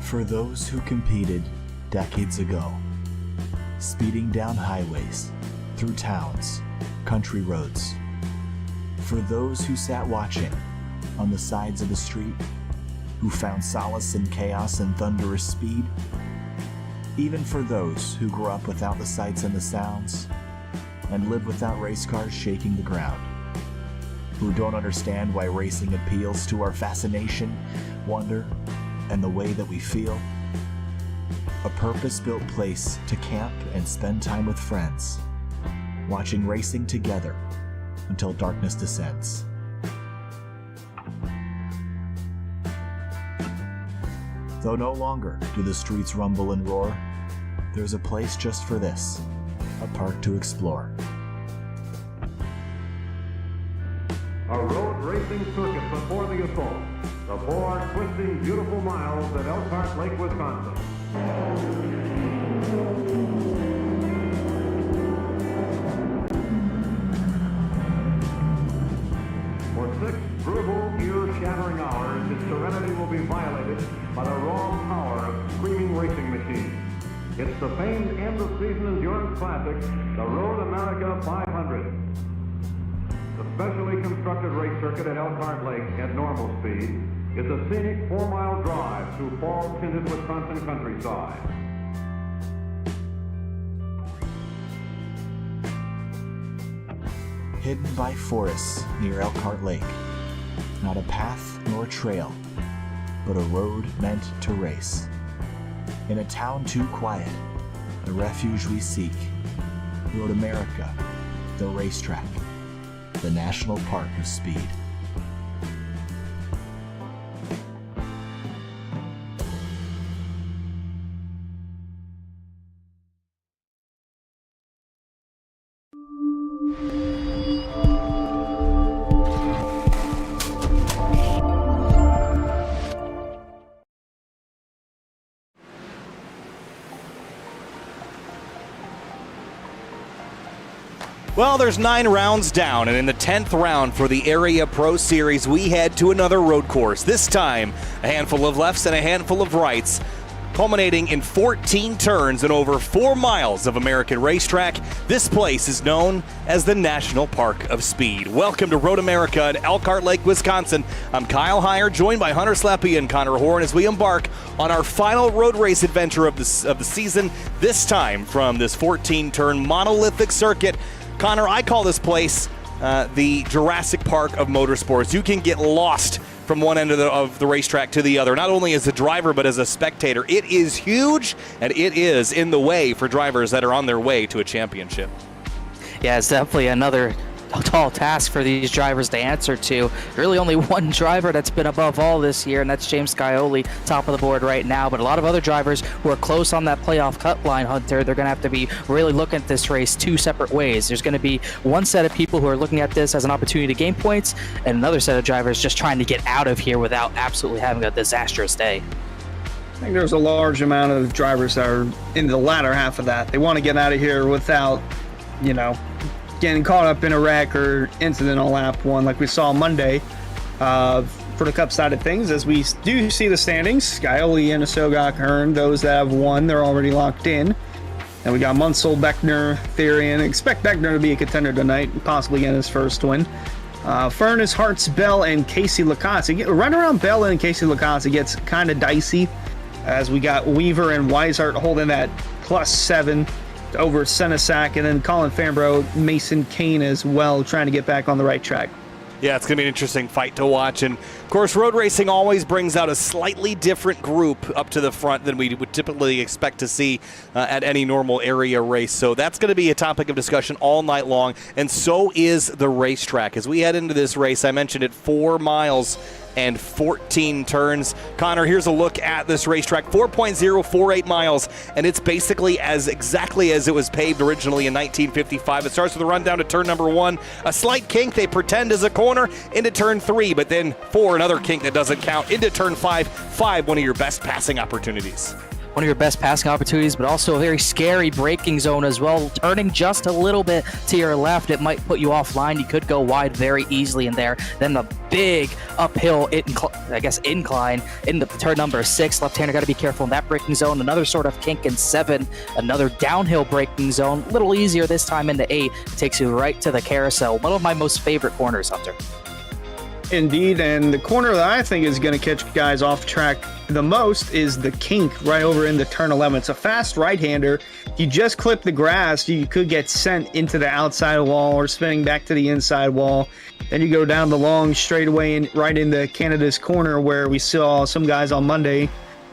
For those who competed decades ago, speeding down highways, through towns, country roads. For those who sat watching on the sides of the street, who found solace in chaos and thunderous speed. Even for those who grew up without the sights and the sounds, and live without race cars shaking the ground. Who don't understand why racing appeals to our fascination, wonder, and the way that we feel. A purpose-built place to camp and spend time with friends, watching racing together until darkness descends. Though no longer do the streets rumble and roar, there's a place just for this, a park to explore. A road racing circuit before the assault. The 4 twisting, beautiful miles at Elkhart Lake, Wisconsin. For 6 brutal, ear-shattering hours, its serenity will be violated by the raw power of screaming racing machines. It's the famed end-of-season endurance classic, the Road America 500. The specially constructed race circuit at Elkhart Lake at normal speed is a scenic 4-mile drive through fall-tinted Wisconsin countryside. Hidden by forests near Elkhart Lake, not a path nor a trail, but a road meant to race. In a town too quiet, the refuge we seek, Road America, the racetrack, the National Park of Speed. Well, there's 9 rounds down, and in the 10th round for the Area Pro Series, we head to another road course. This time, a handful of lefts and a handful of rights, culminating in 14 turns and over 4 miles of American racetrack. This place is known as the National Park of Speed. Welcome to Road America at Elkhart Lake, Wisconsin. I'm Kyle Heyer, joined by Hunter Sleppy and Connor Horn as we embark on our final road race adventure of the season, this time from this 14-turn monolithic circuit. Connor, I call this place the Jurassic Park of motorsports. You can get lost from one end of the racetrack to the other, not only as a driver but as a spectator. It is huge, and it is in the way for drivers that are on their way to a championship. Yeah, it's definitely another tall task for these drivers to answer to. Really only one driver that's been above all this year, and that's James Scioli, top of the board right now. But a lot of other drivers who are close on that playoff cut line, Hunter, they're going to have to be really looking at this race 2 separate ways. There's going to be one set of people who are looking at this as an opportunity to gain points, and another set of drivers just trying to get out of here without absolutely having a disastrous day. I think there's a large amount of drivers that are in the latter half of that. They want to get out of here without, getting caught up in a wreck or incident on lap 1 like we saw Monday. For the Cup side of things, as we do see the standings, Scioli and Asogak Hearn, those that have won, they're already locked in. And we got Munsell, Beckner, Therian. Expect Beckner to be a contender tonight, possibly get his first win. Furness, Hartz, Bell, and Casey Lacazzi. Right around Bell and Casey Lacazzi gets kind of dicey, as we got Weaver and Weishart holding that +7 over Senesac, and then Colin Fambro, Mason Kane as well, trying to get back on the right track. Yeah, it's going to be an interesting fight to watch. And, of course, road racing always brings out a slightly different group up to the front than we would typically expect to see at any normal area race. So that's going to be a topic of discussion all night long, and so is the racetrack. As we head into this race, I mentioned it, 4 miles and 14 turns. Connor, here's a look at this racetrack, 4.048 miles, and it's basically exactly as it was paved originally in 1955. It starts with a run down to turn number 1, a slight kink they pretend is a corner, into turn 3, but then 4, another kink that doesn't count, into turn 5, one of your best passing opportunities. one of your best passing opportunities, but also a very scary braking zone as well. Turning just a little bit to your left, it might put you offline. You could go wide very easily in there. Then the big uphill, incline in the turn number 6. Left-hander got to be careful in that braking zone. Another sort of kink in 7. Another downhill braking zone. A little easier this time into 8. It takes you right to the carousel. One of my most favorite corners, Hunter. Indeed, and the corner that I think is going to catch guys off track the most is the kink right over in the turn 11. It's a fast right-hander. If you just clip the grass, you could get sent into the outside wall or spinning back to the inside wall. Then you go down the long straightaway and right into Canada's corner, where we saw some guys on Monday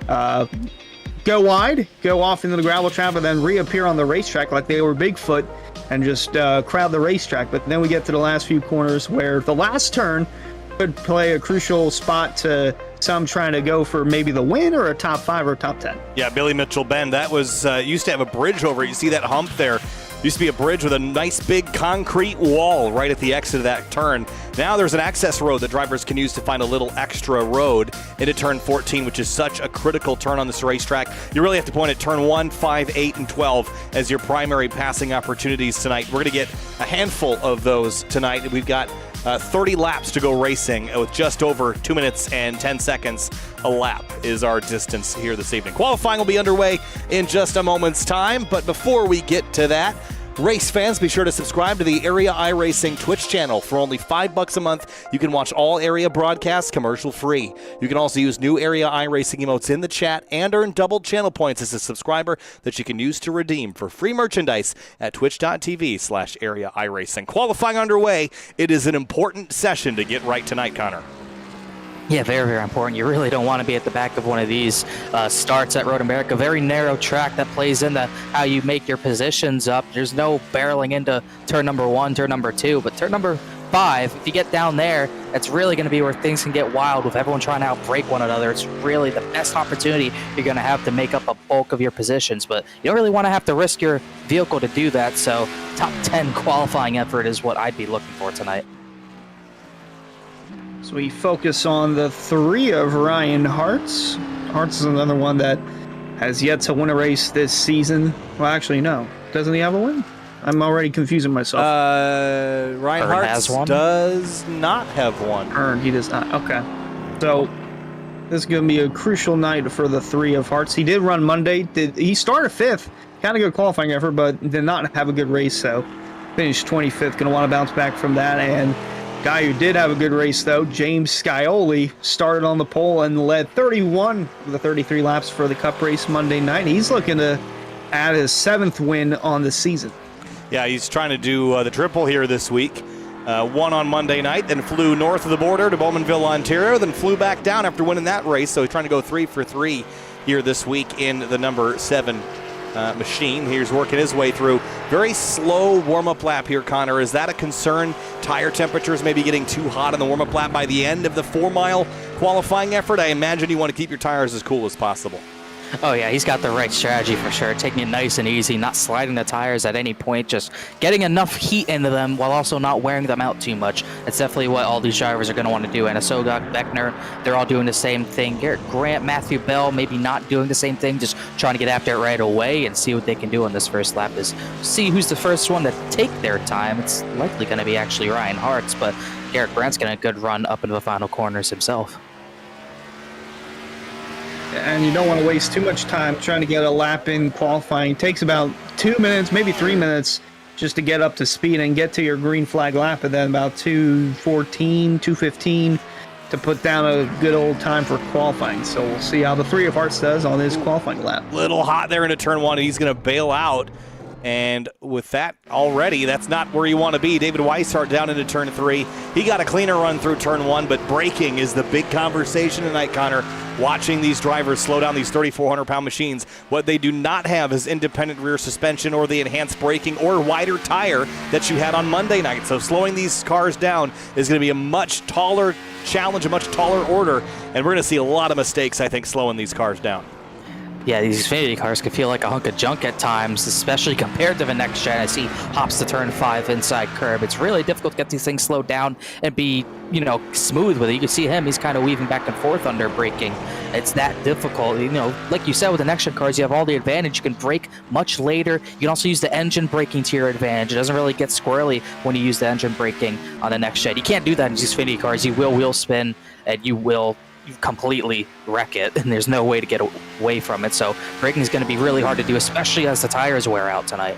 go wide, go off into the gravel trap, and then reappear on the racetrack like they were Bigfoot and just crowd the racetrack. But then we get to the last few corners where the last turn could play a crucial spot to some trying to go for maybe the win or a top 5 or top 10. Yeah, Billy Mitchell Bend, that was, used to have a bridge over it. You see that hump there? Used to be a bridge with a nice big concrete wall right at the exit of that turn. Now there's an access road that drivers can use to find a little extra road into turn 14, which is such a critical turn on this racetrack. You really have to point at turn 1, 5, 8, and 12 as your primary passing opportunities tonight. We're going to get a handful of those tonight. We've got 30 laps to go racing with just over 2 minutes and 10 seconds a lap is our distance here this evening. Qualifying will be underway in just a moment's time, but before we get to that, race fans, be sure to subscribe to the Area iRacing Twitch channel. For only $5 a month, you can watch all area broadcasts commercial-free. You can also use new Area iRacing emotes in the chat and earn double channel points as a subscriber that you can use to redeem for free merchandise at twitch.tv/Area iRacing. Qualifying underway. It is an important session to get right tonight, Connor. Yeah, very, very important. You really don't want to be at the back of one of these starts at Road America. Very narrow track that plays into how you make your positions up. There's no barreling into turn number 1, turn number 2, but turn number 5, if you get down there, that's really going to be where things can get wild with everyone trying to outbrake one another. It's really the best opportunity you're going to have to make up a bulk of your positions, but you don't really want to have to risk your vehicle to do that, so top 10 qualifying effort is what I'd be looking for tonight. So we focus on the 3 of Ryan Hartz. Hartz is another one that has yet to win a race this season. Well, actually, no. Doesn't he have a win? I'm already confusing myself. Ryan Hartz does not have one. He does not. Okay. So this is going to be a crucial night for the 3 of Hartz. He did run Monday. He started 5th. Kind of good qualifying effort, but did not have a good race, so finished 25th. Going to want to bounce back from that. And guy who did have a good race, though, James Scioli, started on the pole and led 31 of the 33 laps for the Cup race Monday night. He's looking to add his 7th win on the season. Yeah, he's trying to do the triple here this week. Won on Monday night, then flew north of the border to Bowmanville, Ontario, then flew back down after winning that race. So he's trying to go 3 for 3 here this week in the number 7 machine. He's working his way through. Very slow warm-up lap here, Connor. Is that a concern? Tire temperatures maybe getting too hot on the warm-up lap by the end of the 4-mile qualifying effort? I imagine you want to keep your tires as cool as possible. Oh, yeah, he's got the right strategy for sure. Taking it nice and easy, not sliding the tires at any point, just getting enough heat into them while also not wearing them out too much. That's definitely what all these drivers are going to want to do. And Sogok, Beckner, they're all doing the same thing. Garrett Grant, Matthew Bell, maybe not doing the same thing, just trying to get after it right away and see what they can do on this first lap. Is see who's the first one to take their time. It's likely going to be actually Ryan Hartz, but Garrett Grant's getting a good run up into the final corners himself. And you don't want to waste too much time trying to get a lap in qualifying. It takes about 2 minutes, maybe 3 minutes, just to get up to speed and get to your green flag lap, and then about 2:14, 2:15 to put down a good old time for qualifying. So we'll see how the 3 of Hearts does on his qualifying lap. Little hot there into turn 1. He's going to bail out. And with that already, that's not where you want to be. David Weishart down into turn 3. He got a cleaner run through turn 1, but braking is the big conversation tonight, Connor. Watching these drivers slow down these 3,400-pound machines. What they do not have is independent rear suspension or the enhanced braking or wider tire that you had on Monday night. So slowing these cars down is going to be a much taller challenge, a much taller order, and we're going to see a lot of mistakes, I think, slowing these cars down. Yeah, these Xfinity cars can feel like a hunk of junk at times, especially compared to the next gen. I see hops to turn 5 inside curb. It's really difficult to get these things slowed down and be, smooth with it. You can see him, he's kind of weaving back and forth under braking. It's that difficult. Like you said, with the next gen cars, you have all the advantage. You can brake much later. You can also use the engine braking to your advantage. It doesn't really get squirrely when you use the engine braking on the next gen. You can't do that in these Xfinity cars. You will wheel spin, and you will completely wreck it, and there's no way to get away from it. So braking is going to be really hard to do, especially as the tires wear out tonight.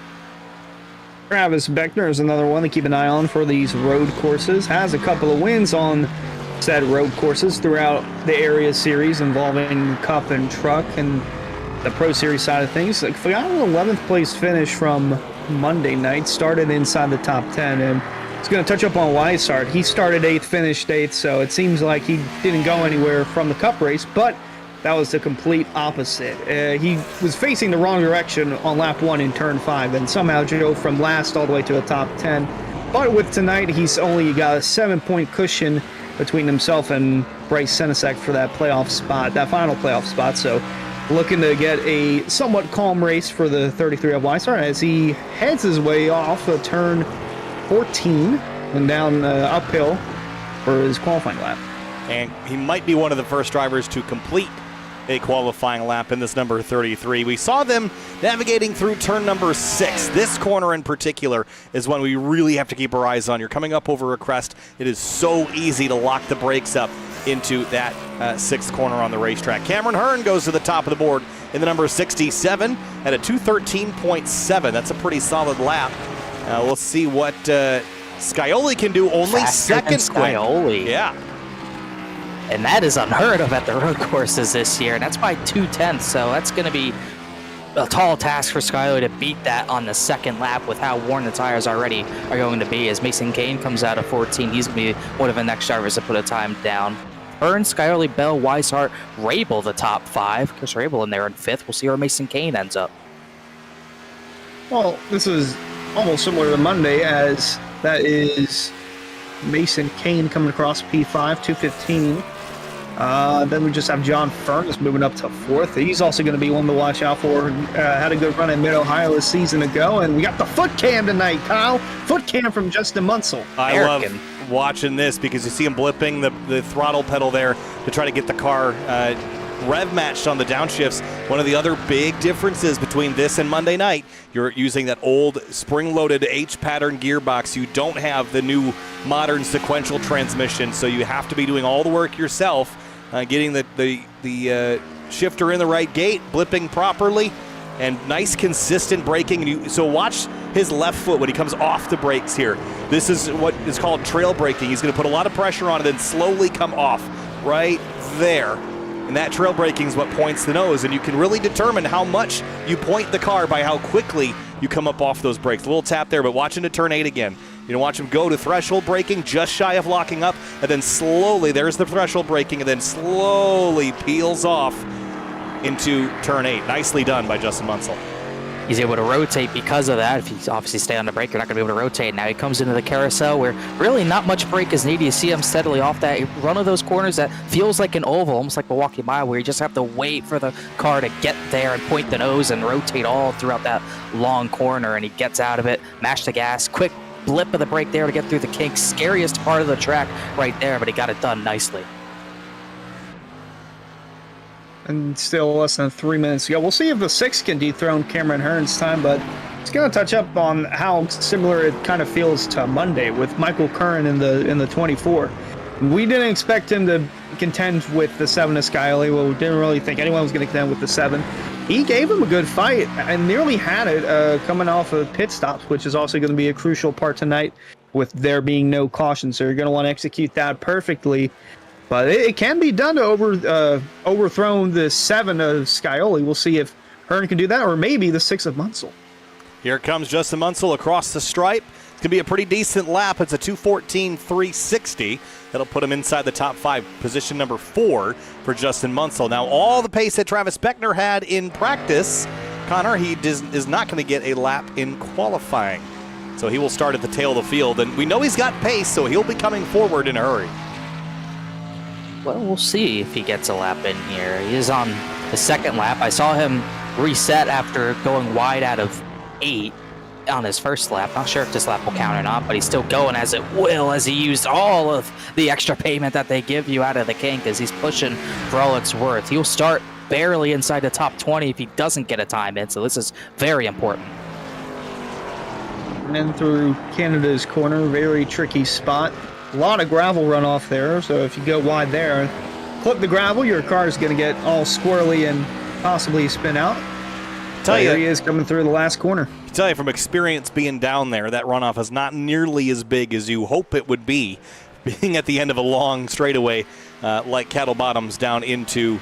Travis Beckner is another one to keep an eye on for these road courses. Has a couple of wins on said road courses throughout the area series involving Cup and Truck and the Pro Series side of things. Like, got an 11th place finish from Monday night, started inside the top 10, and it's going to touch up on Weishart. He started 8th, finished 8th, so it seems like he didn't go anywhere from the Cup race, but that was the complete opposite. He was facing the wrong direction on lap 1 in turn 5, and somehow drove from last all the way to the top 10. But with tonight, he's only got a 7-point cushion between himself and Bryce Senesek for that playoff spot, that final playoff spot. So looking to get a somewhat calm race for the 33 of Weishart as he heads his way off of turn 14 and down uphill for his qualifying lap. And he might be one of the first drivers to complete a qualifying lap in this number 33. We saw them navigating through turn number 6. This corner in particular is one we really have to keep our eyes on. You're coming up over a crest. It is so easy to lock the brakes up into that 6th corner on the racetrack. Cameron Hearn goes to the top of the board in the number 67 at a 2:13.7. That's a pretty solid lap. We'll see what Scioli can do. Only Faster second Scioli. Yeah. And that is unheard of at the road courses this year, and that's by 2/10, so that's going to be a tall task for Scioli to beat that on the second lap with how worn the tires already are going to be. As Mason Kane comes out of 14, he's going to be one of the next drivers to put a time down. Hearn, Scioli, Bell, Weishart, Rabel the top 5. Chris Rabel in there in 5th. We'll see where Mason Kane ends up. Well, this is almost similar to Monday, as that is Mason Kane coming across P5, 2:15. Then we just have John Furness moving up to 4th. He's also going to be one to watch out for. Had a good run in Mid-Ohio a season ago. And we got the foot cam tonight, Kyle. Foot cam from Justin Munsell. I love watching this because you see him blipping the throttle pedal there to try to get the car rev matched on the downshifts. One of the other big differences between this and Monday night, you're using that old spring-loaded H-pattern gearbox. You don't have the new modern sequential transmission, so you have to be doing all the work yourself, getting the shifter in the right gate, blipping properly, and nice consistent braking. So watch his left foot when he comes off the brakes here. This is what is called trail braking. He's going to put a lot of pressure on it and slowly come off right there. And that trail braking is what points the nose, and you can really determine how much you point the car by how quickly you come up off those brakes. A little tap there, but watch him to turn 8 again. Watch him go to threshold braking, just shy of locking up, and then slowly, there's the threshold braking, and then slowly peels off into turn 8. Nicely done by Justin Munsell. He's able to rotate because of that. If you obviously stay on the brake, you're not going to be able to rotate. Now he comes into the carousel where really not much brake is needed. You see him steadily off that one of those corners that feels like an oval, almost like Milwaukee Mile, where you just have to wait for the car to get there and point the nose and rotate all throughout that long corner. And he gets out of it, mash the gas, quick blip of the brake there to get through the kinks. Scariest part of the track right there, but he got it done nicely. And still less than 3 minutes to go. We'll see if the 6 can dethrone Cameron Hearn's time, but it's going to touch up on how similar it kind of feels to Monday with Michael Curran in the 24. We didn't expect him to contend with the 7 of Scioli. Well, we didn't really think anyone was going to contend with the 7. He gave him a good fight and nearly had it coming off of pit stops, which is also going to be a crucial part tonight with there being no caution. So you're going to want to execute that perfectly. But it can be done to overthrow the 7 of Scioli. We'll see if Hearn can do that, or maybe the 6 of Munsell. Here comes Justin Munsell across the stripe. It's going to be a pretty decent lap. It's a 2:14.360. That'll put him inside the top 5, position number 4 for Justin Munsell. Now, all the pace that Travis Beckner had in practice, Connor, he is not going to get a lap in qualifying. So he will start at the tail of the field. And we know he's got pace, so he'll be coming forward in a hurry. Well, we'll see if he gets a lap in here. He is on the second lap. I saw him reset after going wide out of 8 on his first lap. Not sure if this lap will count or not, but he's still going as it will, as he used all of the extra payment that they give you out of the kink as he's pushing for all it's worth. He'll start barely inside the top 20 if he doesn't get a time in, so this is very important. And then through Canada's corner, very tricky spot. A lot of gravel runoff there, so if you go wide there, clip the gravel, your car is going to get all squirrely and possibly spin out. Here he is coming through the last corner. I tell you from experience being down there, that runoff is not nearly as big as you hope it would be, being at the end of a long straightaway like Cattle Bottoms down into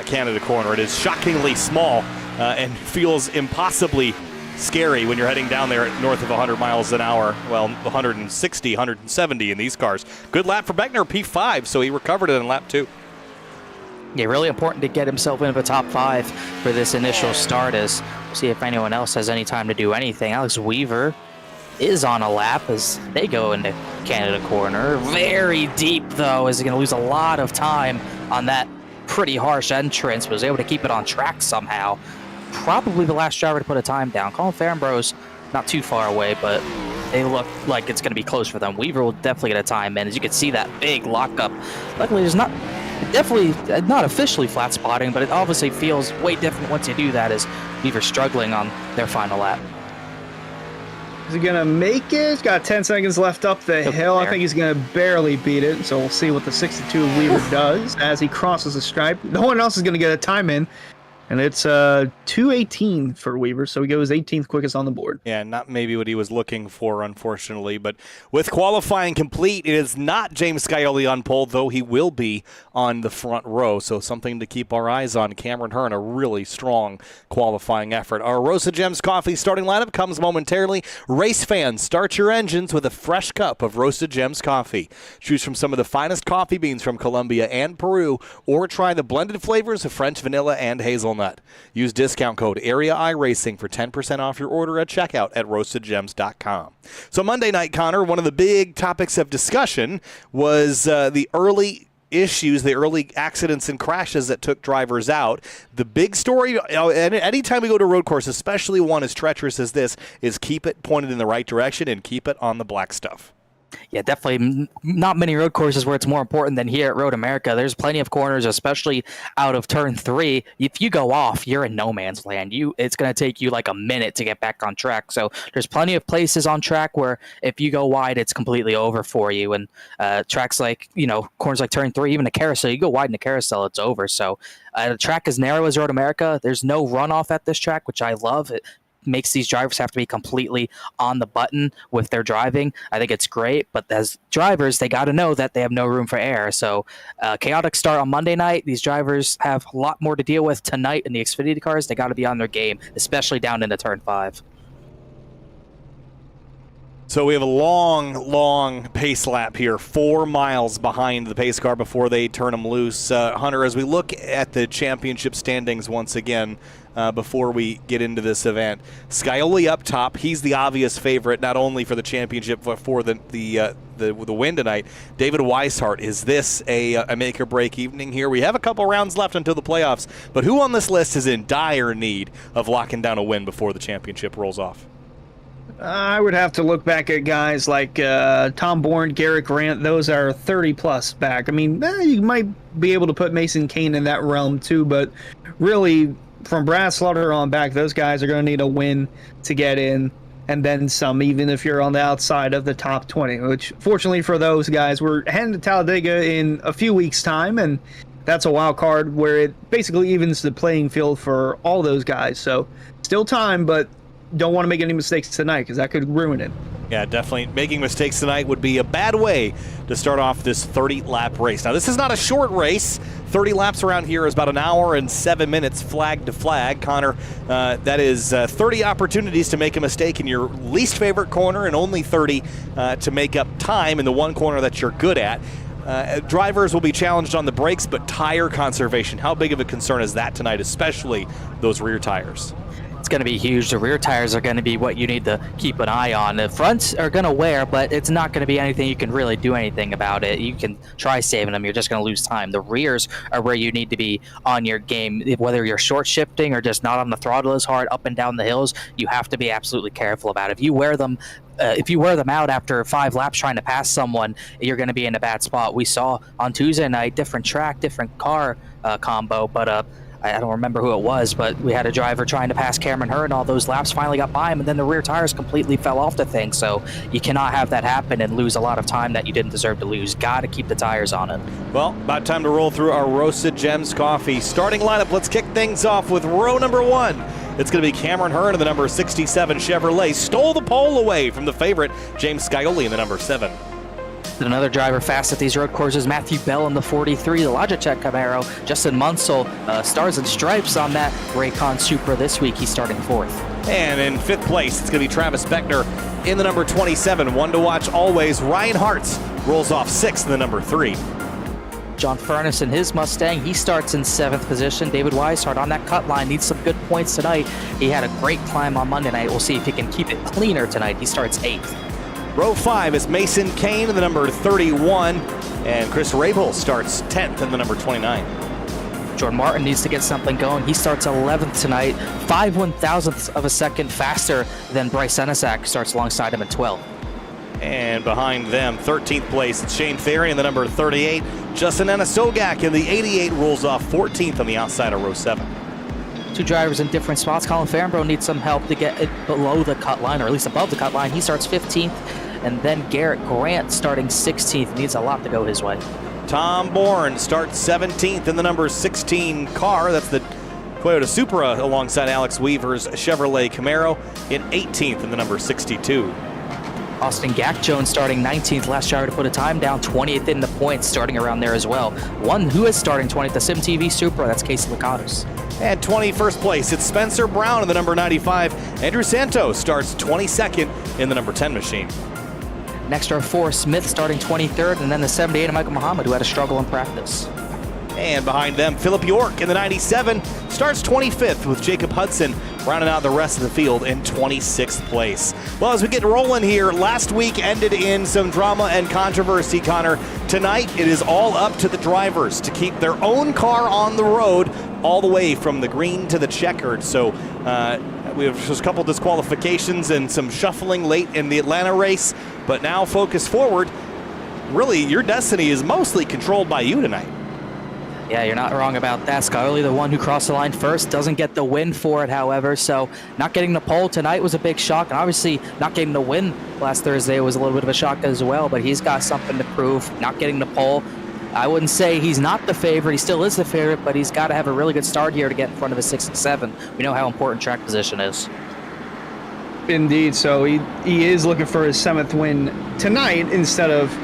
Canada corner. It is shockingly small and feels impossibly scary when you're heading down there at north of 100 miles an hour. Well, 160, 170 in these cars. Good lap for Beckner, P5, so he recovered it in lap 2. Yeah, really important to get himself into the top 5 for this initial start, as we'll see if anyone else has any time to do anything. Alex Weaver is on a lap as they go into Canada corner. Very deep, though, as he's going to lose a lot of time on that pretty harsh entrance. Was able to keep it on track somehow. Probably the last driver to put a time down. Colin Farnborough's not too far away, but they look like it's going to be close for them. Weaver will definitely get a time in. As you can see, that big lockup. Luckily, there's definitely not officially flat spotting, but it obviously feels way different once you do that, as Weaver's struggling on their final lap. Is he going to make it? He's got 10 seconds left up the hill. I think he's going to barely beat it, so we'll see what the 62 Weaver does as he crosses the stripe. No one else is going to get a time in. And it's 2:18 for Weaver, so he goes 18th quickest on the board. Yeah, not maybe what he was looking for, unfortunately. But with qualifying complete, it is not James Scioli on pole, though he will be on the front row. So something to keep our eyes on. Cameron Hearn, a really strong qualifying effort. Our Rosa Gems Coffee starting lineup comes momentarily. Race fans, start your engines with a fresh cup of Rosa Gems Coffee. Choose from some of the finest coffee beans from Colombia and Peru, or try the blended flavors of French vanilla and hazelnut. Use discount code AREA iRacing for 10% off your order at checkout at roastedgems.com. So Monday night, Connor, one of the big topics of discussion was the early issues, the early accidents and crashes that took drivers out. The big story, anytime we go to a road course, especially one as treacherous as this, is keep it pointed in the right direction and keep it on the black stuff. Yeah, definitely not many road courses where it's more important than here at Road America. There's plenty of corners, especially out of turn 3. If you go off, you're in no man's land. It's going to take you like a minute to get back on track. So there's plenty of places on track where if you go wide, it's completely over for you. And tracks like, corners like turn 3, even a carousel, you go wide in a carousel, it's over. So a track as narrow as Road America, there's no runoff at this track, which I love. It makes these drivers have to be completely on the button with their driving. I think it's great, but as drivers, they got to know that they have no room for error. So chaotic start on Monday night. These drivers have a lot more to deal with tonight in the Xfinity cars. They got to be on their game, especially down into turn 5. So we have a long pace lap here, 4 miles behind the pace car before they turn them loose. Hunter, as we look at the championship standings once again, before we get into this event, Scioli up top. He's the obvious favorite, not only for the championship, but for the win tonight. David Weishart, is this a make or break evening here? We have a couple rounds left until the playoffs, but who on this list is in dire need of locking down a win before the championship rolls off? I would have to look back at guys like Tom Bourne, Garrett Grant. Those are 30-plus back. I mean, you might be able to put Mason Kane in that realm too, but really, from Brad Slaughter on back, those guys are going to need a win to get in, and then some, even if you're on the outside of the top 20, which, fortunately for those guys, we're heading to Talladega in a few weeks' time, and that's a wild card where it basically evens the playing field for all those guys. So still time, but don't want to make any mistakes tonight because that could ruin it. Yeah, definitely. Making mistakes tonight would be a bad way to start off this 30-lap race. Now, this is not a short race. 30 laps around here is about an hour and 7 minutes flag to flag. Connor, that is 30 opportunities to make a mistake in your least favorite corner and only 30 to make up time in the one corner that you're good at. Drivers will be challenged on the brakes, but tire conservation, how big of a concern is that tonight, especially those rear tires? It's going to be huge. The rear tires are going to be what you need to keep an eye on. The fronts are going to wear, but it's not going to be anything you can really do anything about it. You can try saving them. You're just going to lose time. The rears are where you need to be on your game. Whether you're short shifting or just not on the throttle as hard up and down the hills, you have to be absolutely careful about it. If you wear them out after 5 laps trying to pass someone, you're going to be in a bad spot. We saw on Tuesday night, different track, different car combo, but I don't remember who it was, but we had a driver trying to pass Cameron Hurd, and all those laps finally got by him, and then the rear tires completely fell off the thing. So you cannot have that happen and lose a lot of time that you didn't deserve to lose. Got to keep the tires on it. Well, about time to roll through our Roasted Gems coffee. Starting lineup, let's kick things off with row number 1. It's going to be Cameron Hurd in the number 67 Chevrolet. Stole the pole away from the favorite, James Scioli in the number 7. Another driver fast at these road courses, Matthew Bell in the 43, the Logitech Camaro. Justin Munsell, stars and stripes on that Raycon Supra this week. He's starting 4th. And in 5th place, it's going to be Travis Beckner in the number 27. One to watch always. Ryan Hartz rolls off 6th in the number 3. John Furness in his Mustang, he starts in 7th position. David Weishart on that cut line needs some good points tonight. He had a great climb on Monday night. We'll see if he can keep it cleaner tonight. He starts 8th. Row 5 is Mason Kane in the number 31, and Chris Rabel starts 10th in the number 29. Jordan Martin needs to get something going. He starts 11th tonight, 5/1000ths of a second faster than Bryce Senesac, starts alongside him at 12th. And behind them, 13th place, it's Shane Ferry in the number 38. Justin Anasogak in the 88 rolls off 14th on the outside of row 7. 2 drivers in different spots. Colin Farnborough needs some help to get it below the cut line, or at least above the cut line. He starts 15th, and then Garrett Grant starting 16th. Needs a lot to go his way. Tom Bourne starts 17th in the number 16 car. That's the Toyota Supra alongside Alex Weaver's Chevrolet Camaro in 18th in the number 62. Austin Gack-Jones starting 19th, last driver to put a time down, 20th in the points, starting around there as well. One who is starting 20th, the SimTV Supra, that's Casey Lacatus. And 21st place, it's Spencer Brown in the number 95. Andrew Santos starts 22nd in the number 10 machine. Next are Forrest Smith starting 23rd, and then the 78 of Michael Muhammad, who had a struggle in practice. And behind them, Philip York in the 97 starts 25th with Jacob Hudson rounding out the rest of the field in 26th place. Well, as we get rolling here, last week ended in some drama and controversy, Connor. Tonight, it is all up to the drivers to keep their own car on the road all the way from the green to the checkered. So we have just a couple disqualifications and some shuffling late in the Atlanta race, but now focus forward. Really, your destiny is mostly controlled by you tonight. Yeah, you're not wrong about that. Scioli, the one who crossed the line first, doesn't get the win for it, however. So not getting the pole tonight was a big shock. And obviously not getting the win last Thursday was a little bit of a shock as well. But he's got something to prove. Not getting the pole, I wouldn't say he's not the favorite. He still is the favorite, but he's got to have a really good start here to get in front of a 6 and 7. We know how important track position is. Indeed. So he is looking for his 7th win tonight instead of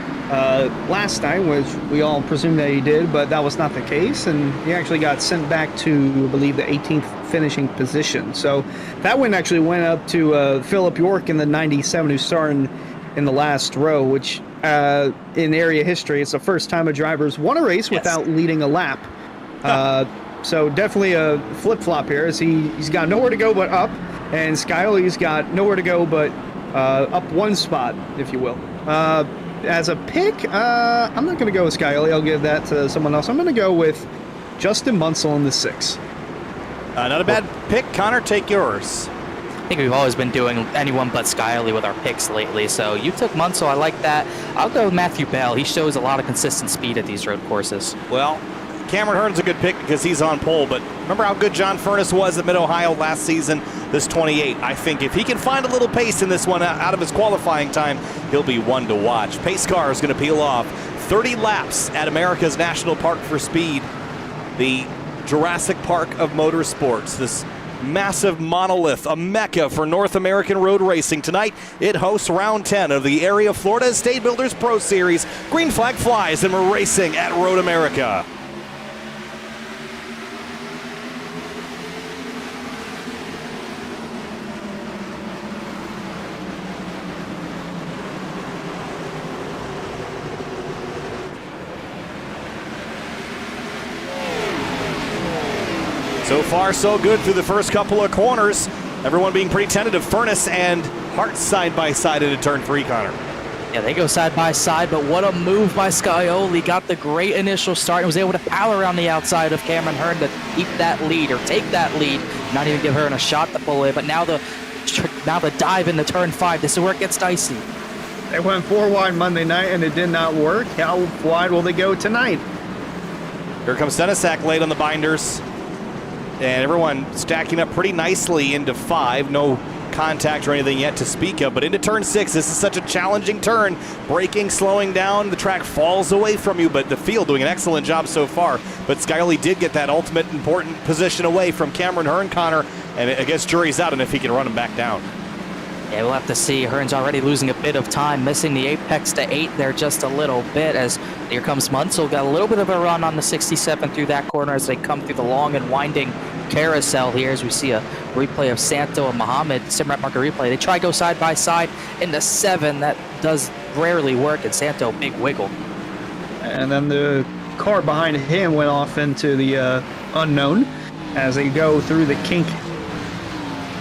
last night, which we all presumed that he did, but that was not the case, and he actually got sent back to, I believe, the 18th finishing position. So that win actually went up to Philip York in the 97, who started in the last row, which in area history, it's the first time a driver's won a race without leading a lap. So definitely a flip-flop here, as he's got nowhere to go but up, and Scioli's got nowhere to go but up one spot, if you will. As a pick, I'm not going to go with Scioli. I'll give that to someone else. I'm going to go with Justin Munsell in the 6. Not a bad pick. Connor, take yours. I think we've always been doing anyone but Scioli with our picks lately. So you took Munsell. I like that. I'll go with Matthew Bell. He shows a lot of consistent speed at these road courses. Well, Cameron Hurd's a good pick because he's on pole, but remember how good John Furness was at Mid-Ohio last season, this 28. I think if he can find a little pace in this one out of his qualifying time, he'll be one to watch. Pace car is going to peel off 30 laps at America's National Park for Speed, the Jurassic Park of motorsports, this massive monolith, a mecca for North American road racing. Tonight, it hosts round 10 of the Area Florida Estate Builders Pro Series. Green flag flies, and we're racing at Road America. So far, so good through the first couple of corners. Everyone being pretty tentative. Furness and Hart side by side into turn 3, Connor. Yeah, they go side by side, but what a move by Scioli. Got the great initial start and was able to power around the outside of Cameron Hearn to keep that lead or take that lead. Not even give Hearn a shot to pull away, but now the dive into turn 5. This is where it gets dicey. They went 4 wide Monday night and it did not work. How wide will they go tonight? Here comes Senesac late on the binders. And everyone stacking up pretty nicely into 5. No contact or anything yet to speak of, but into turn 6, this is such a challenging turn. Braking, slowing down, the track falls away from you, but the field doing an excellent job so far. But Scioli did get that ultimate important position away from Cameron Hearn, Connor, and I guess jury's out on if he can run him back down. Yeah, we'll have to see. Hearn's already losing a bit of time, missing the apex to 8 there just a little bit, as here comes Munsell. Got a little bit of a run on the 67 through that corner as they come through the long and winding carousel here, as we see a replay of Santo and Muhammad, sim-rep marker replay. They try to go side by side into 7. That does rarely work, and Santo, big wiggle. And then the car behind him went off into the unknown as they go through the kink.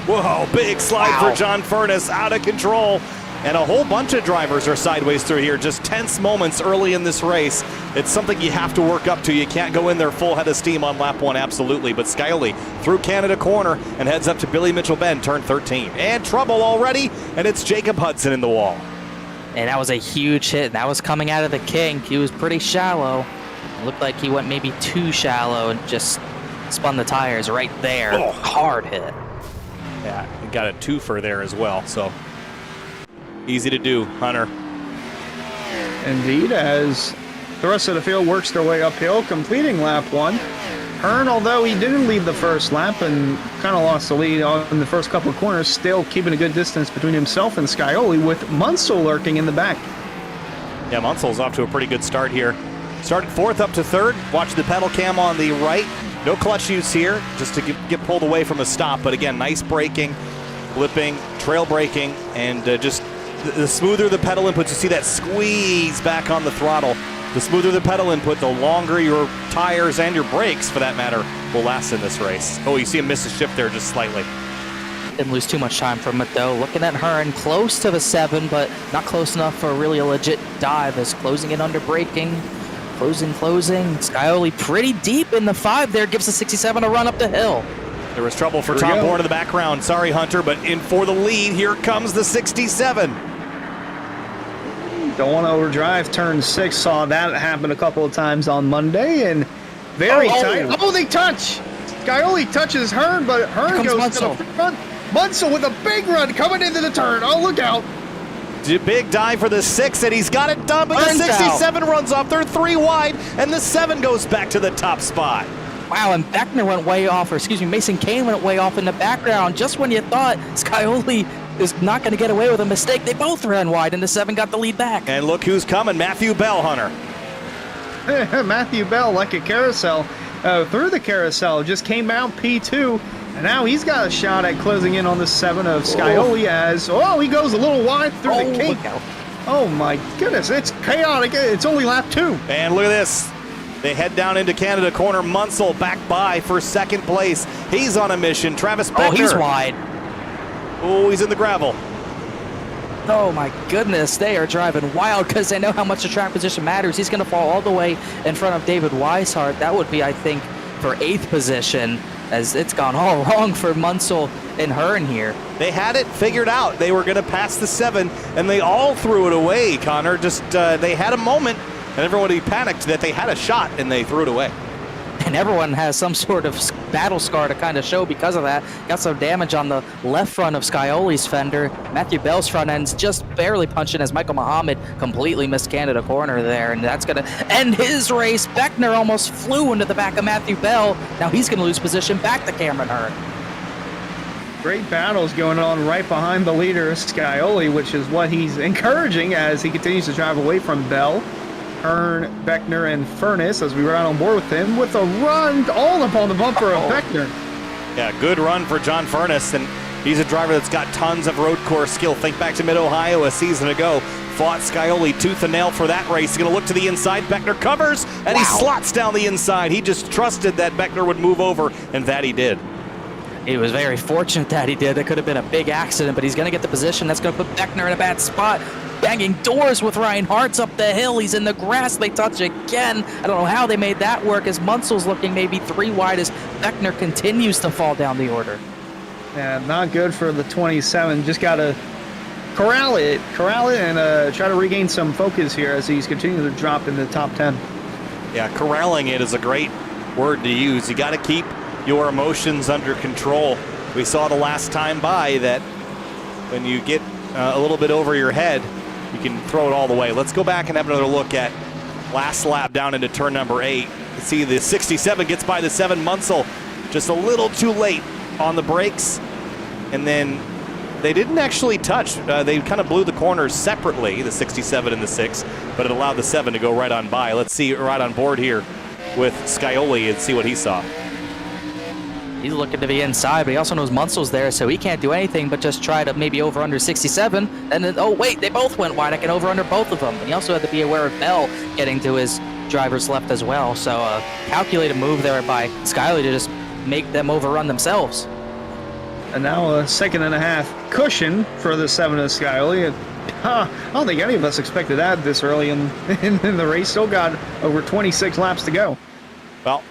Whoa, big slide for John Furness, out of control. And a whole bunch of drivers are sideways through here. Just tense moments early in this race. It's something you have to work up to. You can't go in there full head of steam on lap 1, absolutely. But Scioli through Canada corner and heads up to Billy Mitchell Bend, turn 13. And trouble already, and it's Jacob Hudson in the wall. And that was a huge hit. That was coming out of the kink. He was pretty shallow. It looked like he went maybe too shallow and just spun the tires right there. Oh. Hard hit. Yeah, he got a twofer there as well, so easy to do, Hunter. Indeed, as the rest of the field works their way uphill, completing lap 1. Hearn, although he didn't lead the first lap and kind of lost the lead in the first couple of corners, still keeping a good distance between himself and Scioli, with Munsell lurking in the back. Yeah, Munsell's off to a pretty good start here. Started 4th up to 3rd. Watch the pedal cam on the right. No clutch use here, just to get pulled away from a stop. But again, nice braking, flipping, trail braking, and just the smoother the pedal inputs, you see that squeeze back on the throttle. The smoother the pedal input, the longer your tires and your brakes, for that matter, will last in this race. Oh, you see him miss a shift there just slightly. Didn't lose too much time from it, though. Looking at Hearn, close to the 7, but not close enough for really a legit dive, as closing it under braking. Closing. Scioli pretty deep in the 5 there, gives the 67 a run up the hill. There was trouble for Tom Bourne in the background. Sorry, Hunter, but in for the lead. Here comes the 67. Don't want to overdrive turn 6. Saw that happen a couple of times on Monday, and very tight. Oh, they touch! Scioli touches Hearn, but Hearn goes Munsell. to the front. Munsell with a big run coming into the turn. Oh, look out! Big dive for the 6, and he's got it done, but the Hearn's 67 runs off. They're 3 wide, and the 7 goes back to the top spot. Wow, and Beckner went way off, or excuse me, Mason Kane went way off in the background. Just when you thought Scioli is not going to get away with a mistake, they both ran wide, and the 7 got the lead back. And look who's coming, Matthew Bell, Hunter. Matthew Bell, like a carousel, through the carousel, just came out P2, and now he's got a shot at closing in on the 7 of Scioli as, he goes a little wide through the kink. Oh my goodness, it's chaotic. It's only lap 2. And look at this. They head down into Canada corner. Munsell back by for 2nd place. He's on a mission. Travis Beckner. Oh, he's wide. Oh, he's in the gravel. Oh my goodness, they are driving wild because they know how much the track position matters. He's going to fall all the way in front of David Weishart. That would be, I think, for 8th position, as it's gone all wrong for Munsell and Hearn here. They had it figured out. They were going to pass the 7, and they all threw it away, Connor. Just they had a moment, and everybody panicked that they had a shot, and they threw it away. And everyone has some sort of battle scar to kind of show because of that. Got some damage on the left front of Scioli's fender. Matthew Bell's front end's just barely punching as Michael Muhammad completely missed Canada corner there. And that's going to end his race. Beckner almost flew into the back of Matthew Bell. Now he's going to lose position back to Cameron Hearn. Great battles going on right behind the leader, Scioli, which is what he's encouraging as he continues to drive away from Bell. Hearn, Beckner, and Furness as we ride on board with him with a run all up on the bumper of Beckner. Yeah, good run for John Furness, and he's a driver that's got tons of road course skill. Think back to Mid-Ohio a season ago. Fought Scioli tooth and nail for that race. He's going to look to the inside. Beckner covers, and he slots down the inside. He just trusted that Beckner would move over, and that he did. He was very fortunate that he did. It could have been a big accident, but he's going to get the position. That's going to put Beckner in a bad spot. Banging doors with Ryan Hart's up the hill. He's in the grass. They touch again. I don't know how they made that work, as Munsel's looking maybe 3 wide as Beckner continues to fall down the order. Yeah, not good for the 27. Just got to corral it and try to regain some focus here as he's continuing to drop in the top 10. Yeah, corralling it is a great word to use. You got to keep your emotions under control. We saw the last time by that when you get a little bit over your head, you can throw it all the way. Let's go back and have another look at last lap down into turn number 8. See the 67 gets by the 7. Munsell just a little too late on the brakes, and then they didn't actually touch. They kind of blew the corners separately, the 67 and the 6, but it allowed the 7 to go right on by. Let's see right on board here with Scioli and see what he saw. He's looking to be inside, but he also knows Munsel's there, so he can't do anything but just try to maybe over under 67. And then, oh wait, they both went wide. I can over under both of them. And he also had to be aware of Bell getting to his driver's left as well. So a calculated move there by Scioli to just make them overrun themselves. And now a 2.5 cushion for the 7 of Scioli. I don't think any of us expected that this early in the race. Still got over 26 laps to go. Well,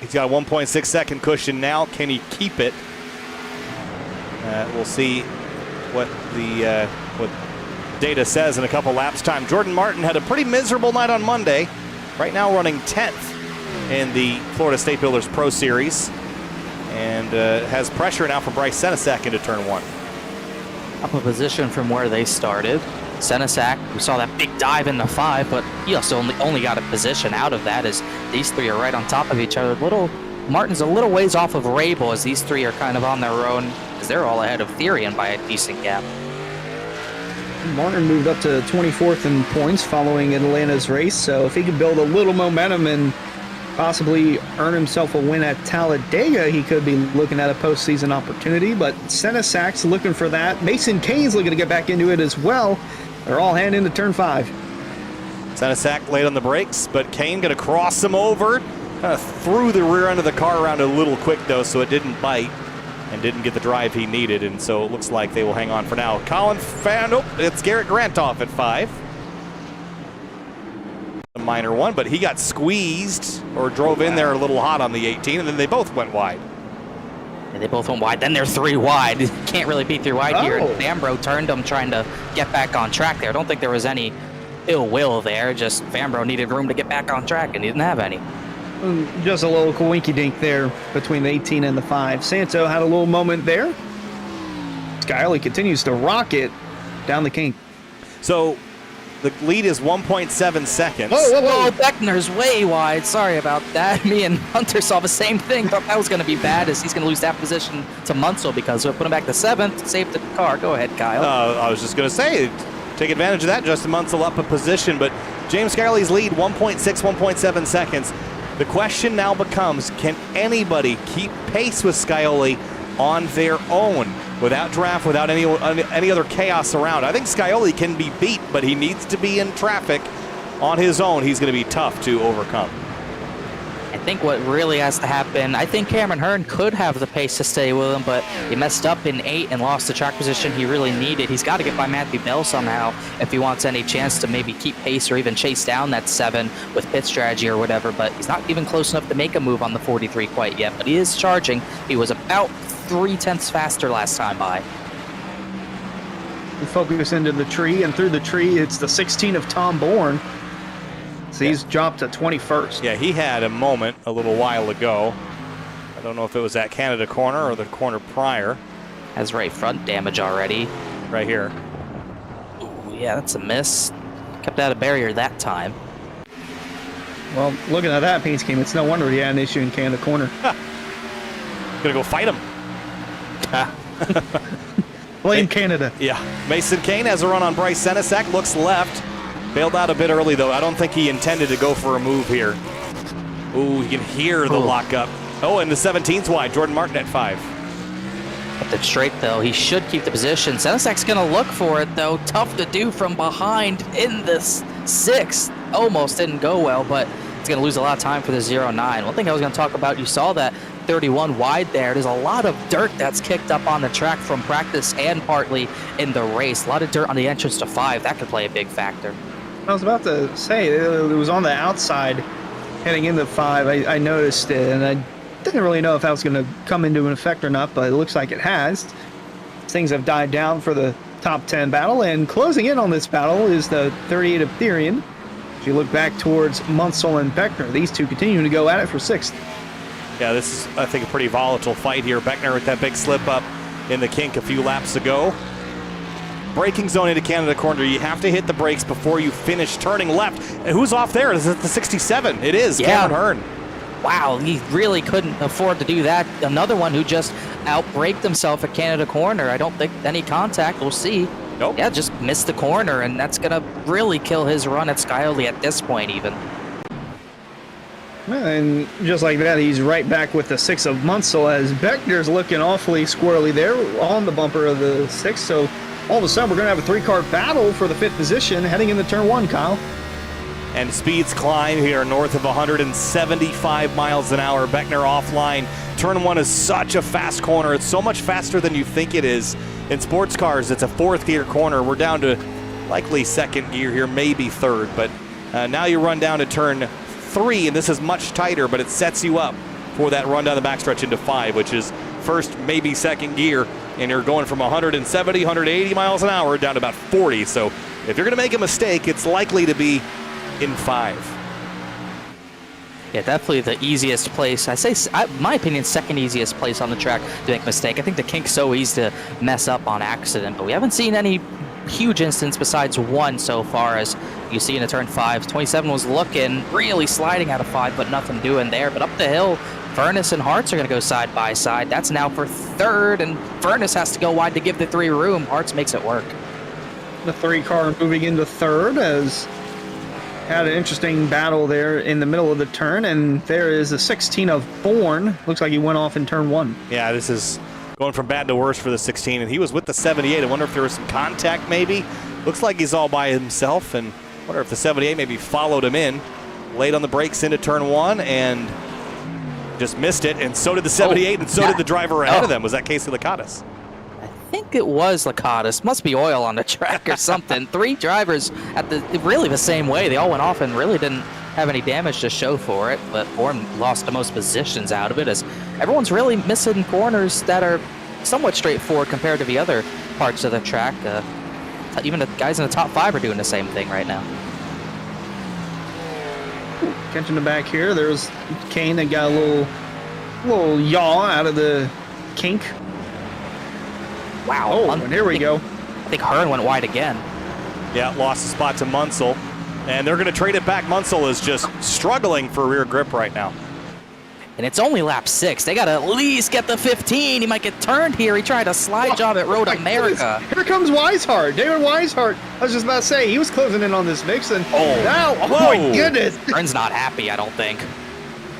he's got a 1.6 second cushion now. Can he keep it? We'll see what the what data says in a couple laps time. Jordan Martin had a pretty miserable night on Monday. Right now running 10th in the Florida State Builders Pro Series, and has pressure now from Bryce Senesac into turn 1. Up a position from where they started. Senesac, we saw that big dive in the 5, but he also only got a position out of that as these 3 are right on top of each other. Martin's a little ways off of Rabel as these 3 are kind of on their own because they're all ahead of Therian by a decent gap. Martin moved up to 24th in points following Atlanta's race, so if he could build a little momentum and possibly earn himself a win at Talladega, he could be looking at a postseason opportunity. But Senesac's looking for that. Mason Kane's looking to get back into it as well. They're all heading into turn 5. Senesac late on the brakes, but Kane going to cross him over. Kind of threw the rear end of the car around a little quick, though, so it didn't bite and didn't get the drive he needed, and so it looks like they will hang on for now. Colin it's Garrett Grantoff at 5. A minor one, but he got squeezed or drove in there a little hot on the 18, and then they both went wide. And they both went wide. Then they're 3 wide. Can't really be 3 wide here. And Fambro turned them trying to get back on track there. I don't think there was any ill will there. Just Fambro needed room to get back on track, and he didn't have any. Just a little coinky-dink there between the 18 and the 5. Santo had a little moment there. Scioli continues to rock it down the kink. So the lead is 1.7 seconds. Whoa, Beckner's way wide. Sorry about that. Me and Hunter saw the same thing. Thought that was going to be bad as he's going to lose that position to Munsell because we'll put him back to 7th, save the car. Go ahead, Kyle. I was just going to say, take advantage of that. Justin Munsell up a position, but James Scioli's lead 1.6, 1.7 seconds. The question now becomes, can anybody keep pace with Scioli on their own without draft, without any other chaos around? I think Scioli can be beat, but he needs to be in traffic on his own. He's going to be tough to overcome. I think what really has to happen, I think Cameron Hearn could have the pace to stay with him, but he messed up in 8 and lost the track position he really needed. He's got to get by Matthew Bell somehow if he wants any chance to maybe keep pace or even chase down that 7 with pit strategy or whatever, but he's not even close enough to make a move on the 43 quite yet, but he is charging. He was about 0.3 faster last time by. We focus into the tree, and through the tree, it's the 16 of Tom Bourne. So he's dropped to 21st. Yeah, he had a moment a little while ago. I don't know if it was at Canada corner or the corner prior. Has right front damage already. Right here. Ooh, yeah, that's a miss. Kept out of barrier that time. Well, looking at that paint scheme, it's no wonder he had an issue in Canada corner. Gonna go fight him. Blame Canada. Yeah. Mason Kane has a run on Bryce Senesac. Looks left. Bailed out a bit early, though. I don't think he intended to go for a move here. Ooh, you can hear the lockup. Oh, and the 17's wide. Jordan Martin at 5. Kept it straight, though. He should keep the position. Senesac's going to look for it, though. Tough to do from behind in this 6th. Almost didn't go well, but it's going to lose a lot of time for the 0-9. One thing I was going to talk about, you saw that 31 wide there. There's a lot of dirt that's kicked up on the track from practice and partly in the race. A lot of dirt on the entrance to 5. That could play a big factor. I was about to say, it was on the outside heading into 5. I noticed it, and I didn't really know if that was going to come into an effect or not, but it looks like it has. Things have died down for the top 10 battle, and closing in on this battle is the 38 of Therian. If you look back towards Munsell and Beckner, these two continuing to go at it for 6th. Yeah, this is, I think, a pretty volatile fight here. Beckner with that big slip up in the kink a few laps ago. Braking zone into Canada corner. You have to hit the brakes before you finish turning left. And who's off there? Is it the 67? It is, Yeah. Cameron Hearn. Wow, he really couldn't afford to do that. Another one who just outbraked himself at Canada corner. I don't think any contact. We'll see. Nope. Yeah, just missed the corner, and that's going to really kill his run at Scioli at this point even. And just like that, he's right back with the 6 of Munsell as Beckner's looking awfully squirrely there on the bumper of the 6. So all of a sudden, we're going to have a 3-car battle for the 5th position heading into turn 1, Kyle. And speeds climb here north of 175 miles an hour. Beckner offline. Turn 1 is such a fast corner. It's so much faster than you think it is. In sports cars, it's a 4th gear corner. We're down to likely 2nd gear here, maybe 3rd. But now you run down to turn 3, and this is much tighter, but it sets you up for that run down the backstretch into 5, which is 1st, maybe 2nd gear. And you're going from 170, 180 miles an hour down to about 40. So if you're going to make a mistake, it's likely to be in 5. Yeah, definitely the easiest place. My opinion, 2nd easiest place on the track to make a mistake. I think the kink's so easy to mess up on accident, but we haven't seen any huge instance besides one so far, as you see in the turn 5. 27 was looking really sliding out of 5, but nothing doing there. But up the hill, Furness and Hartz are going to go side by side. That's now for 3rd, and Furness has to go wide to give the 3 room. Hartz makes it work. The 3-car moving into 3rd as had an interesting battle there in the middle of the turn, and there is a 16 of Bourne. Looks like he went off in turn 1. Yeah, this is going from bad to worse for the 16, and he was with the 78. I wonder if there was some contact maybe. Looks like he's all by himself, and I wonder if the 78 maybe followed him in, laid on the brakes into turn 1, and just missed it, and so did the 78, and so did the driver ahead of them. Was that Casey Lakatos? I think it was Lakatos. Must be oil on the track or something. 3 drivers at really the same way. They all went off and really didn't have any damage to show for it, but Bourne lost the most positions out of it, as everyone's really missing corners that are somewhat straightforward compared to the other parts of the track. Even the guys in the top 5 are doing the same thing right now. Catching the back here, there's Kane that got a little yaw out of the kink. Wow. Oh, and here we go. I think Hearn went wide again. Yeah, lost the spot to Munsell, and they're going to trade it back. Munsell is just struggling for rear grip right now. And it's only lap 6. They got to at least get the 15. He might get turned here. He tried a slide job at Road America. Here comes Weishart. David Weishart. I was just about to say, he was closing in on this Vixen. Oh my goodness. Hearn's not happy, I don't think.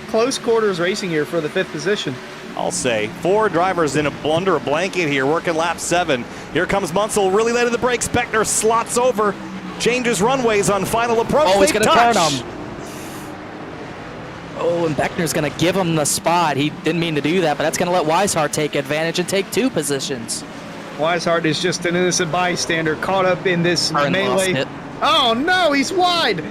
Close quarters racing here for the 5th position. I'll say 4 drivers in a blanket here, working lap 7. Here comes Munsell, really late in the brakes. Beckner slots over, changes runways on final approach. Oh, he's They going to touch. turn him. Oh, and Beckner's going to give him the spot. He didn't mean to do that, but that's going to let Weishart take advantage and take 2 positions. Weishart is just an innocent bystander caught up in this Hearn lost melee. it. Oh no, he's wide.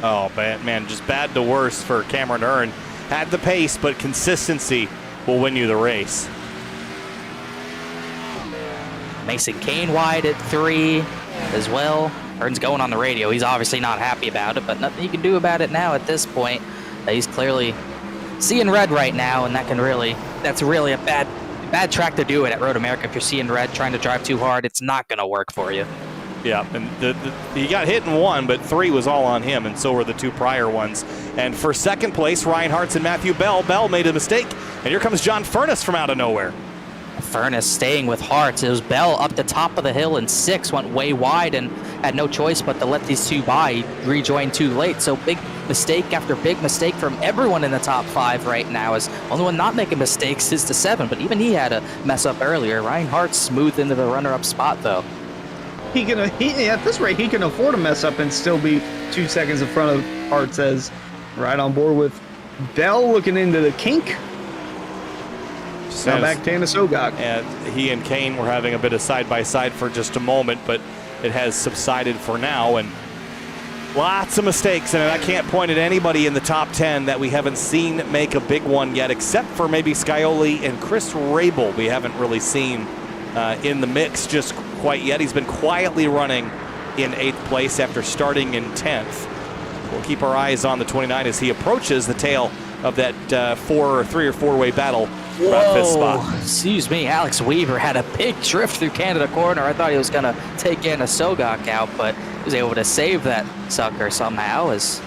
Oh, man, just bad to worse for Cameron Hearn. Had the pace, but consistency will win you the race. Mason Kane wide at 3 as well. Hearn's going on the radio. He's obviously not happy about it, but nothing you can do about it now at this point. He's clearly seeing red right now, and that's really a bad track to do it at Road America. If you're seeing red trying to drive too hard, it's not going to work for you. Yeah, and he got hit in 1, but 3 was all on him, and so were the 2 prior ones. And for 2nd place, Ryan Hartz and Matthew Bell. Bell made a mistake, and here comes John Furness from out of nowhere. Furness staying with Hartz. It was Bell up the top of the hill in 6, went way wide and had no choice but to let these 2 by. He rejoined too late, so big mistake after big mistake from everyone in the top 5 right now. As only one not making mistakes is the 7, but even he had a mess up earlier. Ryan Hartz smoothed into the runner-up spot though. At this rate, he can afford to mess up and still be 2 seconds in front of Hartz, as right on board with Bell looking into the kink. Now back to Anna Sogok. And he and Kane were having a bit of side-by-side for just a moment, but it has subsided for now. And lots of mistakes, and I can't point at anybody in the top 10 that we haven't seen make a big one yet, except for maybe Scioli and Chris Rabel. We haven't really seen in the mix just quite yet. He's been quietly running in 8th place after starting in 10th. We'll keep our eyes on the 29 as he approaches the tail of that 3 or 4-way battle. Whoa, excuse me, Alex Weaver had a big drift through Canada corner. I thought he was gonna take Anna Sogok out, but he was able to save that sucker somehow, is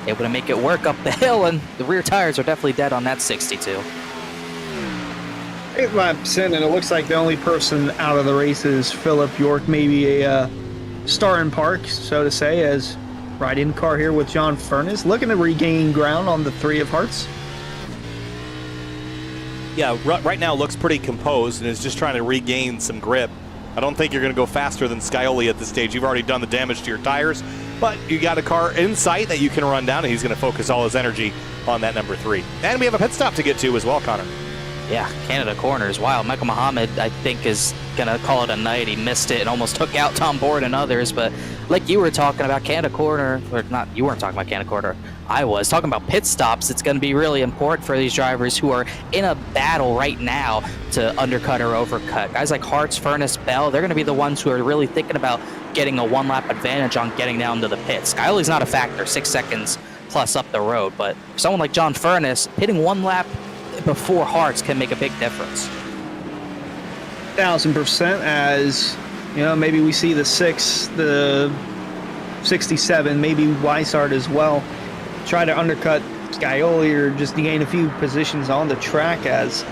able to make it work up the hill, and the rear tires are definitely dead on that 62. 8 laps in, and it looks like the only person out of the race is Philip York, maybe a star in park, so to say, as ride-in car here with John Furness, looking to regain ground on the 3 of Hearts. Yeah, right now looks pretty composed and is just trying to regain some grip. I don't think you're going to go faster than Scioli at this stage. You've already done the damage to your tires, but you got a car in sight that you can run down, and he's going to focus all his energy on that number 3. And we have a pit stop to get to as well, Connor. Yeah, Canada corners. Wow, Michael Muhammad, I think, is going to call it a night. He missed it and almost took out Tom Board and others. But like you were talking about Canada corner, or not, you weren't talking about Canada corner. I was talking about pit stops. It's going to be really important for these drivers who are in a battle right now to undercut or overcut. Guys like Hartz, Furness, Bell, they're going to be the ones who are really thinking about getting a 1-lap advantage on getting down to the pits. Scioli's not a factor, 6 seconds plus up the road. But for someone like John Furness, hitting 1 lap before Hearts can make a big difference. 1000%, as you know, maybe we see the 6, the 67, maybe Weissart as well, try to undercut Scioli or just gain a few positions on the track. As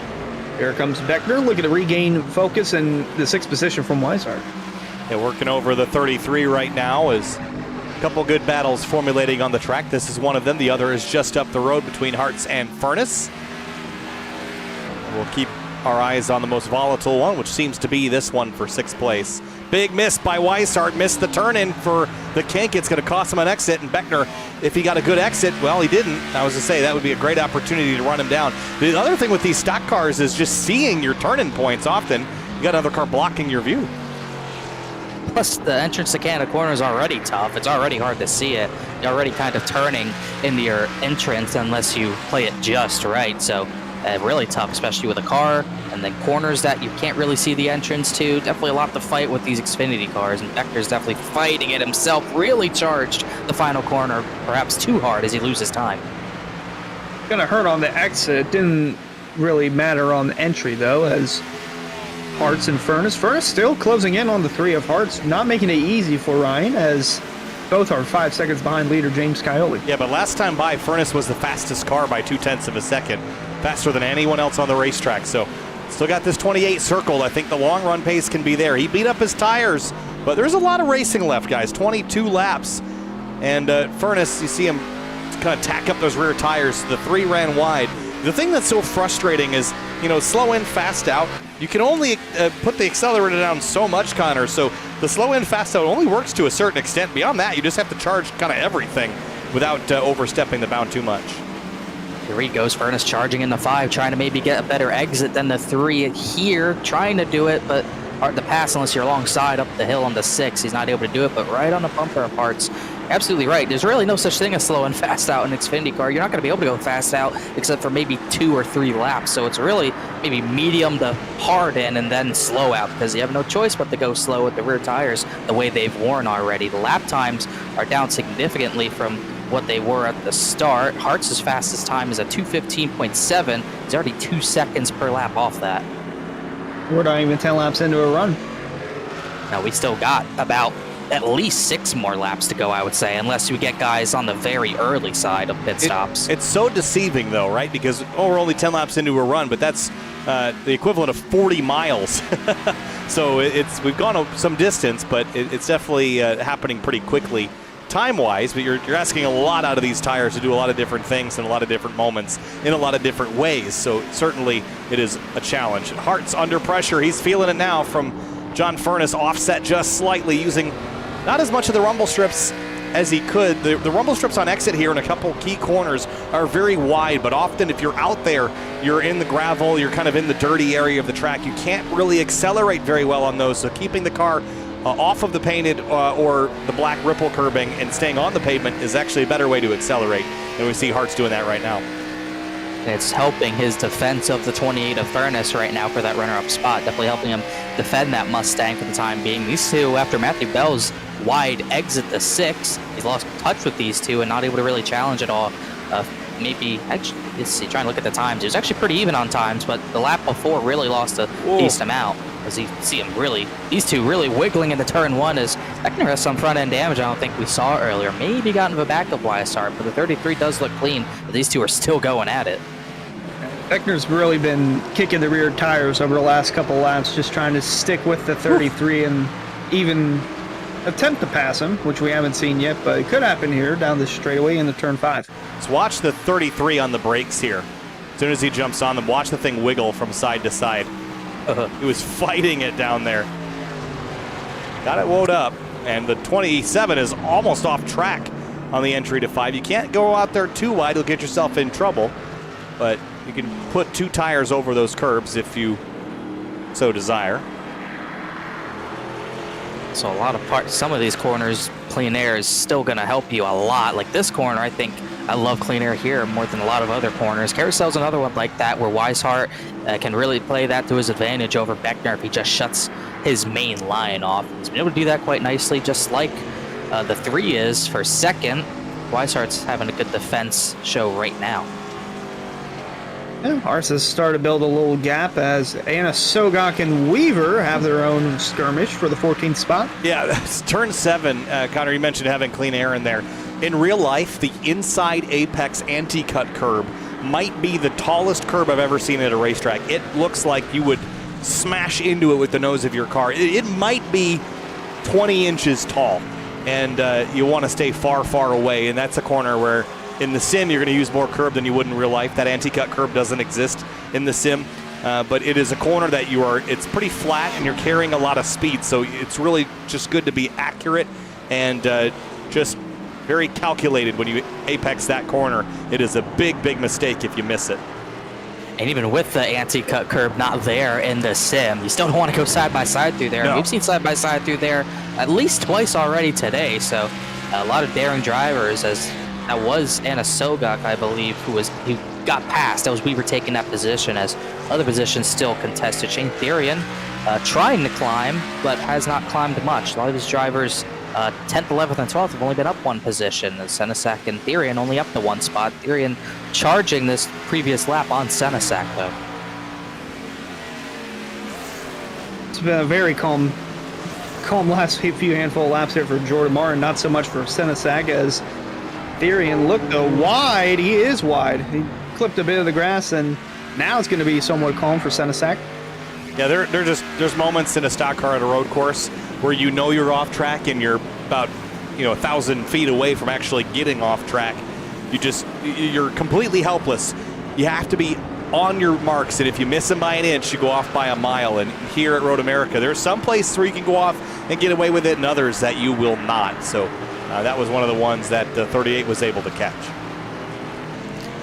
here comes Beckner looking to regain focus in the 6th position from Weissart. Yeah, working over the 33 right now is a couple good battles formulating on the track. This is one of them. The other is just up the road between Hearts and Furness. We'll keep our eyes on the most volatile one, which seems to be this one for 6th place. Big miss by Weissart, missed the turn-in for the kink. It's going to cost him an exit, and Beckner, if he got a good exit, well, he didn't. I was going to say, that would be a great opportunity to run him down. The other thing with these stock cars is just seeing your turn-in points often. You got another car blocking your view. Plus, the entrance to Canada corner is already tough. It's already hard to see it. You're already kind of turning into your entrance unless you play it just right. So really tough, especially with a car, and then corners that you can't really see the entrance to. Definitely a lot to fight with these Xfinity cars, and Beckner's definitely fighting it himself. Really charged the final corner, perhaps too hard as he loses time. Gonna hurt on the exit. Didn't really matter on the entry though, as Hearts and Furness. Furness still closing in on the 3 of Hearts, not making it easy for Ryan, as both are 5 seconds behind leader James Scioli. Yeah, but last time by, Furness was the fastest car by 0.2 of a second. Faster than anyone else on the racetrack. So still got this 28 circled. I think the long run pace can be there. He beat up his tires, but there's a lot of racing left, guys. 22 laps. And Furness, you see him kind of tack up those rear tires. The 3 ran wide. The thing that's so frustrating is, you know, slow in, fast out. You can only put the accelerator down so much, Connor. So the slow in, fast out only works to a certain extent. Beyond that, you just have to charge kind of everything without overstepping the bound too much. Here he goes, Furness charging in the 5, trying to maybe get a better exit than the 3 here, trying to do it, but hard to pass unless you're alongside up the hill on the 6. He's not able to do it, but right on the bumper of Hearts. Absolutely right. There's really no such thing as slow and fast out in an Xfinity car. You're not going to be able to go fast out except for maybe 2 or 3 laps. So it's really maybe medium to hard in and then slow out, because you have no choice but to go slow with the rear tires the way they've worn already. The lap times are down significantly from what they were at the start. Hearts' fastest time is at 2:15.7. He's already 2 seconds per lap off that. We're not even 10 laps into a run. Now we still got about at least 6 more laps to go, I would say, unless we get guys on the very early side of pit stops. It's so deceiving, though, right? Because, we're only 10 laps into a run, but that's the equivalent of 40 miles. So we've gone some distance, but it's definitely happening pretty quickly time-wise, but you're asking a lot out of these tires to do a lot of different things in a lot of different moments in a lot of different ways. So certainly it is a challenge. Hart's under pressure. He's feeling it now from John Furness, offset just slightly, using not as much of the rumble strips as he could. The rumble strips on exit here in a couple key corners are very wide, but often if you're out there, you're in the gravel, you're kind of in the dirty area of the track. You can't really accelerate very well on those, so keeping the car off of the painted or the black ripple curbing and staying on the pavement is actually a better way to accelerate, and we see Hart's doing that right now. It's helping his defense of the 28 of Furnace right now for that runner-up spot. Definitely helping him defend that Mustang for the time being. These two, after Matthew Bell's wide exit the 6, he's lost touch with these two and not able to really challenge at all. Maybe, actually, let's see, trying to look at the times. He was actually pretty even on times, but the lap before really lost a decent amount. As you see him really, these two really wiggling into turn 1 as Beckner has some front-end damage I don't think we saw earlier. Maybe got into a backup YSR, but the 33 does look clean, but these two are still going at it. Beckner's really been kicking the rear tires over the last couple laps, just trying to stick with the 33 and even attempt to pass him, which we haven't seen yet, but it could happen here down the straightaway into turn 5. Let's watch the 33 on the brakes here. As soon as he jumps on them, watch the thing wiggle from side to side. He was fighting it down there. Got it wound up, and the 27 is almost off track on the entry to 5. You can't go out there too wide, you'll get yourself in trouble, but you can put 2 tires over those curbs if you so desire. So a lot of parts, some of these corners, clean air is still going to help you a lot. Like this corner, I think I love clean air here more than a lot of other corners. Carousel's another one like that where Weishart can really play that to his advantage over Beckner if he just shuts his main line off. He's been able to do that quite nicely, just like the 3 is for second. Weishart's having a good defense show right now. Yeah, ours has started to build a little gap as Anna Sogok and Weaver have their own skirmish for the 14th spot. Yeah, that's turn 7. Connor, you mentioned having clean air in there. In real life, the inside apex anti-cut curb might be the tallest curb I've ever seen at a racetrack. It looks like you would smash into it with the nose of your car. It might be 20 inches tall, and you want to stay far, far away, and that's a corner where in the sim, you're going to use more curb than you would in real life. That anti-cut curb doesn't exist in the sim, but it is a corner that it's pretty flat and you're carrying a lot of speed, so it's really just good to be accurate and just very calculated when you apex that corner. It is a big, big mistake if you miss it. And even with the anti-cut curb not there in the sim, you still don't want to go side-by-side through there. No. We've seen side-by-side through there at least twice already today, so a lot of daring drivers, as that was Anna Sogok, I believe, who got passed. That was Weaver taking that position, as other positions still contested. Shane Therian trying to climb, but has not climbed much. A lot of his drivers, 10th, 11th, and 12th, have only been up 1 position. Senesac and Therian only up to 1 spot. Therian charging this previous lap on Senesac, though. It's been a very calm last few handful of laps here for Jordan Martin, not so much for Senesac, as Therian looked wide. He is wide. He clipped a bit of the grass, and now it's going to be somewhat calm for Senesac. Yeah, there's moments in a stock car at a road course where you know you're off track and you're about 1,000 feet away from actually getting off track. You're completely helpless. You have to be on your marks, and if you miss them by an inch, you go off by a mile. And here at Road America, there's some places where you can go off and get away with it, and others that you will not. So that was one of the ones that the 38 was able to catch.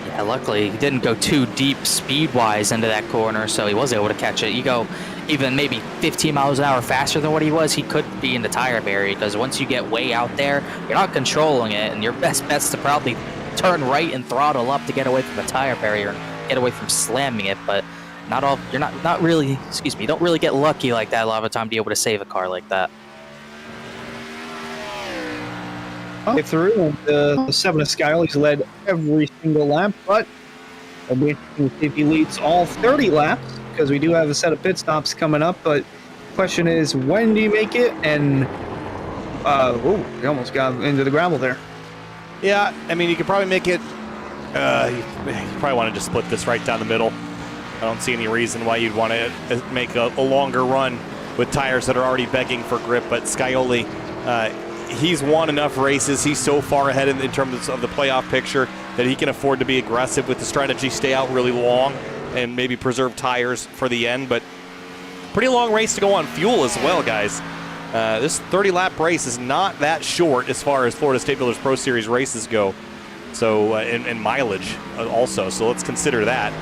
Yeah, luckily he didn't go too deep speed-wise into that corner, so he was able to catch it. You go even maybe 15 miles an hour faster than what he was, he could be in the tire barrier, because once you get way out there, you're not controlling it, and your best bet's to probably turn right and throttle up to get away from the tire barrier and get away from slamming it. But you don't really get lucky like that a lot of the time to be able to save a car like that. Get through, and the 7 of Skyler's led every single lap, but it'll be interesting to see if he leads all 30 laps, because we do have a set of pit stops coming up. But the question is, when do you make it? And he almost got into the gravel there. Yeah, I mean, you could probably make it. You probably want to just split this right down the middle. I don't see any reason why you'd want to make a longer run with tires that are already begging for grip. But Scioli, he's won enough races. He's so far ahead in terms of the playoff picture that he can afford to be aggressive with the strategy, stay out really long, and maybe preserve tires for the end. But pretty long race to go on fuel as well, guys. This 30-lap race is not that short as far as Florida State Builders Pro Series races go. So, and mileage also. So let's consider that.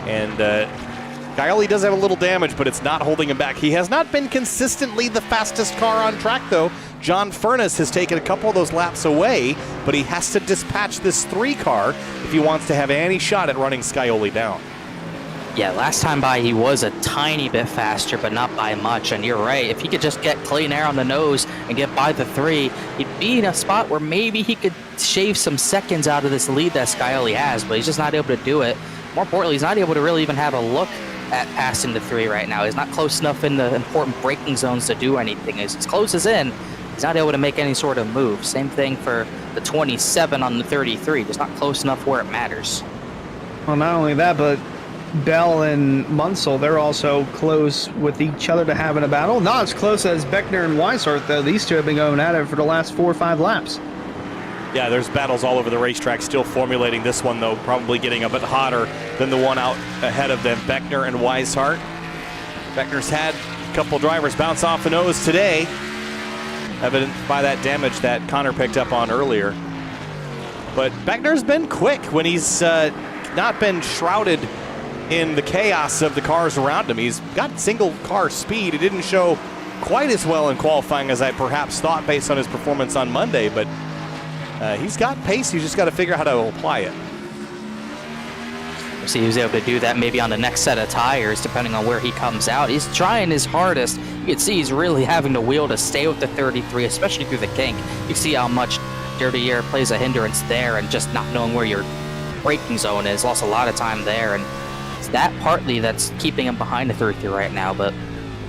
And Scioli does have a little damage, but it's not holding him back. He has not been consistently the fastest car on track, though. John Furness has taken a couple of those laps away, but he has to dispatch this 3 car if he wants to have any shot at running Scioli down. Yeah, last time by he was a tiny bit faster, but not by much. And you're right, if he could just get clean air on the nose and get by the 3, he'd be in a spot where maybe he could shave some seconds out of this lead that Scioli has, but he's just not able to do it. More importantly, he's not able to really even have a look at passing the 3 right now. He's not close enough in the important braking zones to do anything. As close as in, he's not able to make any sort of move. Same thing for the 27 on the 33, just not close enough where it matters. Well, not only that, but Bell and Munsell, they're also close with each other to having a battle. Not as close as Beckner and Weishart, though. These two have been going at it for the last 4 or 5 laps. Yeah, there's battles all over the racetrack, still formulating. This one, though, probably getting a bit hotter than the one out ahead of them, Beckner and Weishart. Beckner's had a couple drivers bounce off the nose today, evident by that damage that Connor picked up on earlier. But Beckner's been quick when he's not been shrouded in the chaos of the cars around him. He's got single car speed. It didn't show quite as well in qualifying as I perhaps thought based on his performance on Monday, but he's got pace. He's just got to figure out how to apply it. See, he was able to do that maybe on the next set of tires, depending on where he comes out. He's trying his hardest. You can see he's really having to wheel to stay with the 33, especially through the kink. You see how much dirty air plays a hindrance there, and just not knowing where your braking zone is. Lost a lot of time there, and it's that partly that's keeping him behind the 33 right now, but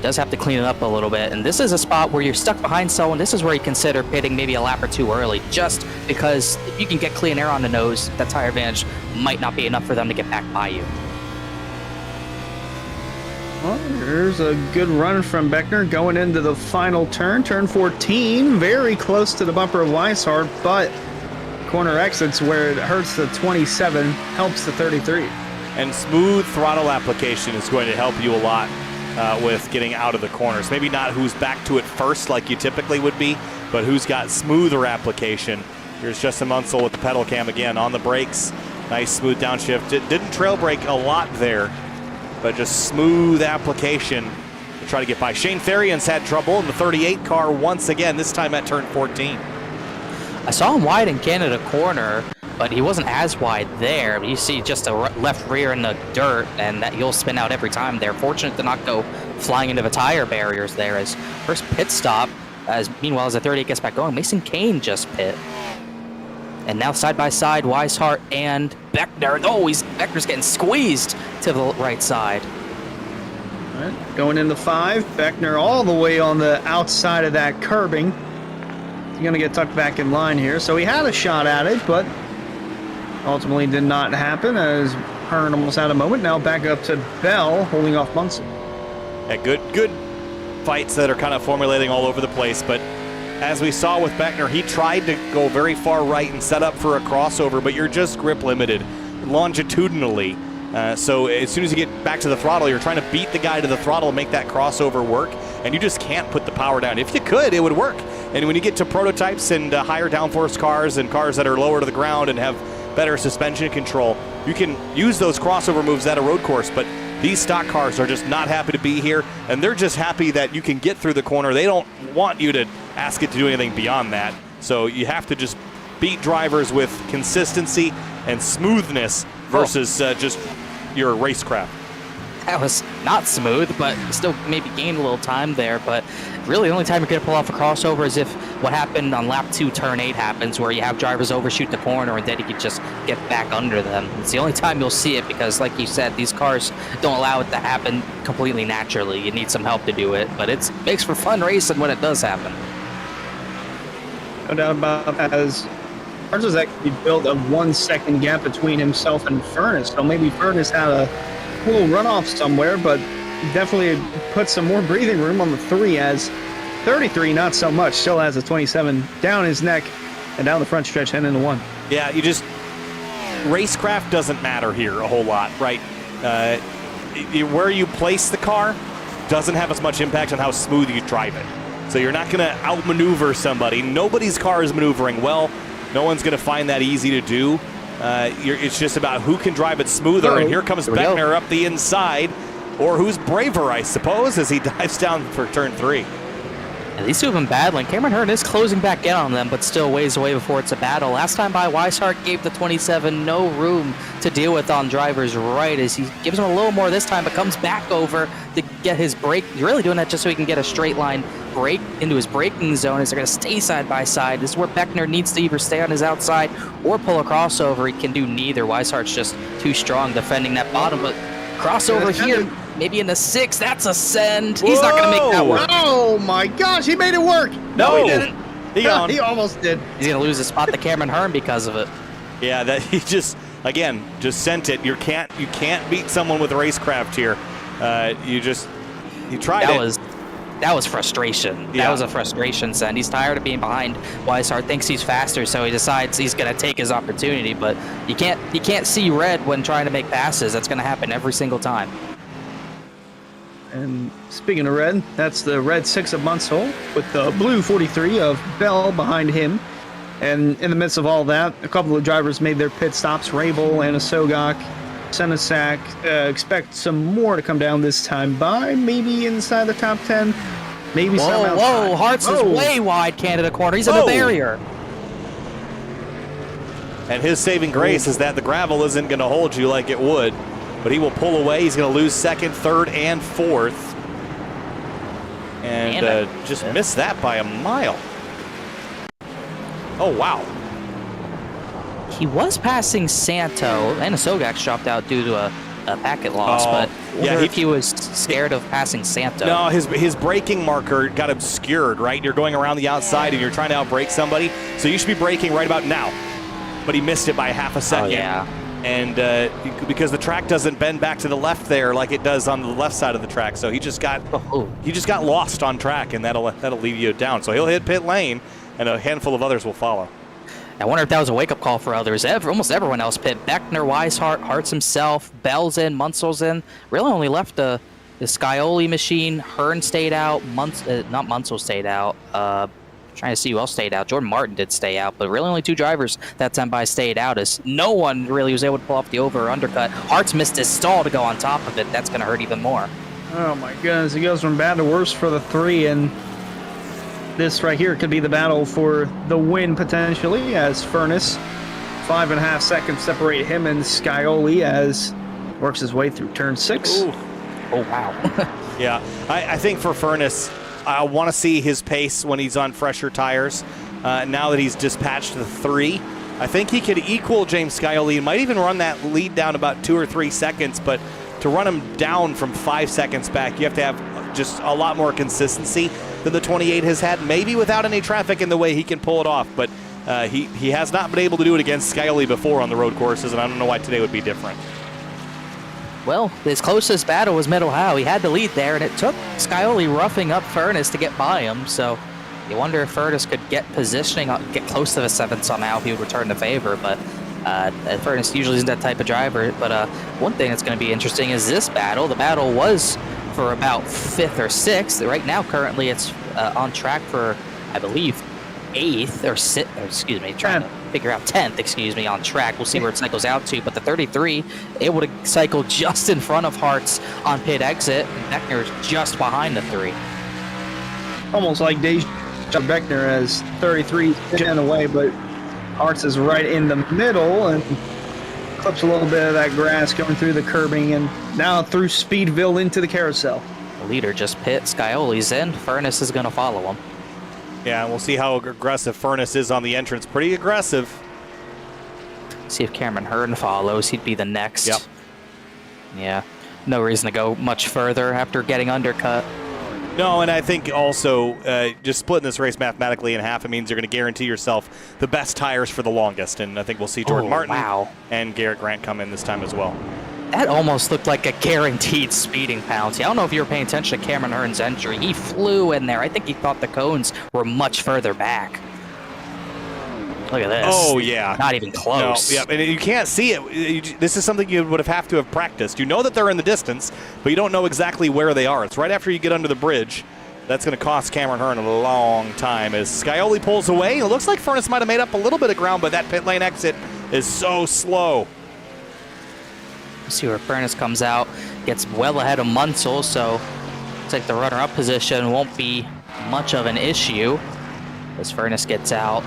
does have to clean it up a little bit. And this is a spot where you're stuck behind someone. This is where you consider pitting maybe a lap or 2 early, just because if you can get clean air on the nose, that tire advantage might not be enough for them to get back by you. Well, there's a good run from Beckner going into the final turn, turn 14, very close to the bumper of Weishart, but corner exits where it hurts the 27, helps the 33. And smooth throttle application is going to help you a lot with getting out of the corners. Maybe not who's back to it first like you typically would be, but who's got smoother application. Here's Justin Munsell with the pedal cam again on the brakes. Nice smooth downshift. Didn't trail brake a lot there, but just smooth application to try to get by. Shane Therian's had trouble in the 38 car once again, this time at turn 14. I saw him wide in Canada corner, but he wasn't as wide there. You see just a left rear in the dirt, and that he'll spin out every time there. Fortunate to not go flying into the tire barriers there. As first pit stop, meanwhile as the 38 gets back going, Mason Kane just pit. And now side by side, Weishart and Beckner. Oh, Beckner's getting squeezed to the right side. All right, going into 5, Beckner all the way on the outside of that curbing. He's going to get tucked back in line here. So he had a shot at it, but ultimately did not happen as Hearn almost had a moment. Now back up to Bell, holding off Munsell. Yeah, good fights that are kind of formulating all over the place, but as we saw with Beckner, he tried to go very far right and set up for a crossover, but you're just grip limited longitudinally. So as soon as you get back to the throttle, you're trying to beat the guy to the throttle and make that crossover work, and you just can't put the power down. If you could, it would work. And when you get to prototypes and higher downforce cars and cars that are lower to the ground and have better suspension control, you can use those crossover moves at a road course, but these stock cars are just not happy to be here, and they're just happy that you can get through the corner. They don't want you to ask it to do anything beyond that. So you have to just beat drivers with consistency and smoothness versus just your racecraft. That was not smooth, but still maybe gained a little time there. But really the only time you're going to pull off a crossover is if what happened on lap 2, turn 8 happens, where you have drivers overshoot the corner and then you can just get back under them. It's the only time you'll see it because, like you said, these cars don't allow it to happen completely naturally. You need some help to do it, but it makes for fun racing when it does happen. No doubt about that, as Carnes has actually built a 1-second gap between himself and Furness. So maybe Furness had a little runoff somewhere, but definitely put some more breathing room on the 3, as 33 not so much. Still has a 27 down his neck and down the front stretch heading into 1. Yeah, racecraft doesn't matter here a whole lot, right? Where you place the car doesn't have as much impact on how smooth you drive it. So you're not going to outmaneuver somebody. Nobody's car is maneuvering well. No one's going to find that easy to do. It's just about who can drive it smoother. And here comes Beckner up the inside. Or who's braver, I suppose, as he dives down for turn 3. And these two have been battling. Cameron Hearn is closing back in on them, but still ways away before it's a battle. Last time by, Weishart gave the 27 no room to deal with on driver's right as he gives him a little more this time, but comes back over to get his brake. He's really doing that just so he can get a straight line brake into his braking zone as they're going to stay side by side. This is where Beckner needs to either stay on his outside or pull a crossover. He can do neither. Weishart's just too strong defending that bottom, but crossover here. Maybe in the 6, that's a send. He's not going to make that work. Oh my gosh, he made it work. No, he didn't. He almost did. He's going to lose a spot to Cameron Hearn because of it. Yeah, that he just sent it. You can't beat someone with racecraft here. You tried it. That was frustration. Yeah. That was a frustration send. He's tired of being behind. Weishart thinks he's faster, so he decides he's going to take his opportunity. But you can't see red when trying to make passes. That's going to happen every single time. And speaking of red, that's the red 6 of Munsell with the blue 43 of Bell behind him. And in the midst of all that, a couple of drivers made their pit stops. Rabel and Asogak, Senesac. Expect some more to come down this time by, maybe inside the top 10. Maybe some outside. Whoa, Hartz is way wide Canada corner. He's in the barrier. And his saving grace is that the gravel isn't going to hold you like it would. But he will pull away. He's going to lose 2nd, 3rd, and 4th. And just missed that by a mile. Oh, wow. He was passing Santo, and Asogak's dropped out due to a packet loss, but he was scared of passing Santo. No, his braking marker got obscured, right? You're going around the outside and you're trying to outbrake somebody, so you should be braking right about now. But he missed it by half a second. Oh, yeah. And because the track doesn't bend back to the left there like it does on the left side of the track, so he just got lost on track, and that'll leave you down. So he'll hit pit lane, and a handful of others will follow. I wonder if that was a wake-up call for others. Almost everyone else pit. Beckner, Weishart, Hartz himself, Bell's in, Munsell's in. Really only left the Scioli machine. Hearn stayed out. Not Munsell stayed out. Trying to see who else stayed out. Jordan Martin did stay out, but really only 2 drivers that time by stayed out, as no one really was able to pull off the over or undercut. Hartz missed his stall to go on top of it. That's going to hurt even more. Oh my goodness, it goes from bad to worse for the 3, and this right here could be the battle for the win potentially, as Furness, 5.5 seconds separate him and Scioli as works his way through turn 6. Ooh. Oh, wow. Yeah, I think for Furness, I want to see his pace when he's on fresher tires. Now that he's dispatched the 3, I think he could equal James Scioli. He might even run that lead down about 2 or 3 seconds, but to run him down from 5 seconds back, you have to have just a lot more consistency than the 28 has had, maybe without any traffic in the way he can pull it off. But he has not been able to do it against Scioli before on the road courses, and I don't know why today would be different. Well, his closest battle was Mid-Ohio. He had the lead there, and it took Scioli roughing up Furness to get by him. So you wonder if Furness could get positioning, get close to the 7th somehow if he would return the favor. But Furness usually isn't that type of driver. But one thing that's going to be interesting is this battle. The battle was for about 5th or 6th. Right now, currently, it's on track for, I believe, 8th or 6th, trying to figure out 10th, on track. We'll see where it cycles out to, but the 33 able to cycle just in front of Hartz on pit exit, and Beckner is just behind the 3. Almost like Deja Beckner as 33 10 away, but Hartz is right in the middle and clips a little bit of that grass going through the curbing, and now through Speedville into the carousel. The leader just pit. Scioli's in. Furness is going to follow him. Yeah, we'll see how aggressive Furness is on the entrance. Pretty aggressive. See if Cameron Hearn follows. He'd be the next. Yep. Yeah. No reason to go much further after getting undercut. No, and I think also just splitting this race mathematically in half, it means you're going to guarantee yourself the best tires for the longest. And I think we'll see Jordan Martin and Garrett Grant come in this time as well. That almost looked like a guaranteed speeding penalty. I don't know if you were paying attention to Cameron Hearn's entry. He flew in there. I think he thought the cones were much further back. Look at this. Oh, yeah. Not even close. No, yeah, and you can't see it. This is something you would have to have practiced. You know that they're in the distance, but you don't know exactly where they are. It's right after you get under the bridge That's going to cost Cameron Hearn a long time as Scioli pulls away. It looks like Furness might have made up a little bit of ground, but that pit lane exit is so slow. See where Furness comes out, gets well ahead of Munsell, so looks like the runner-up position won't be much of an issue as Furness gets out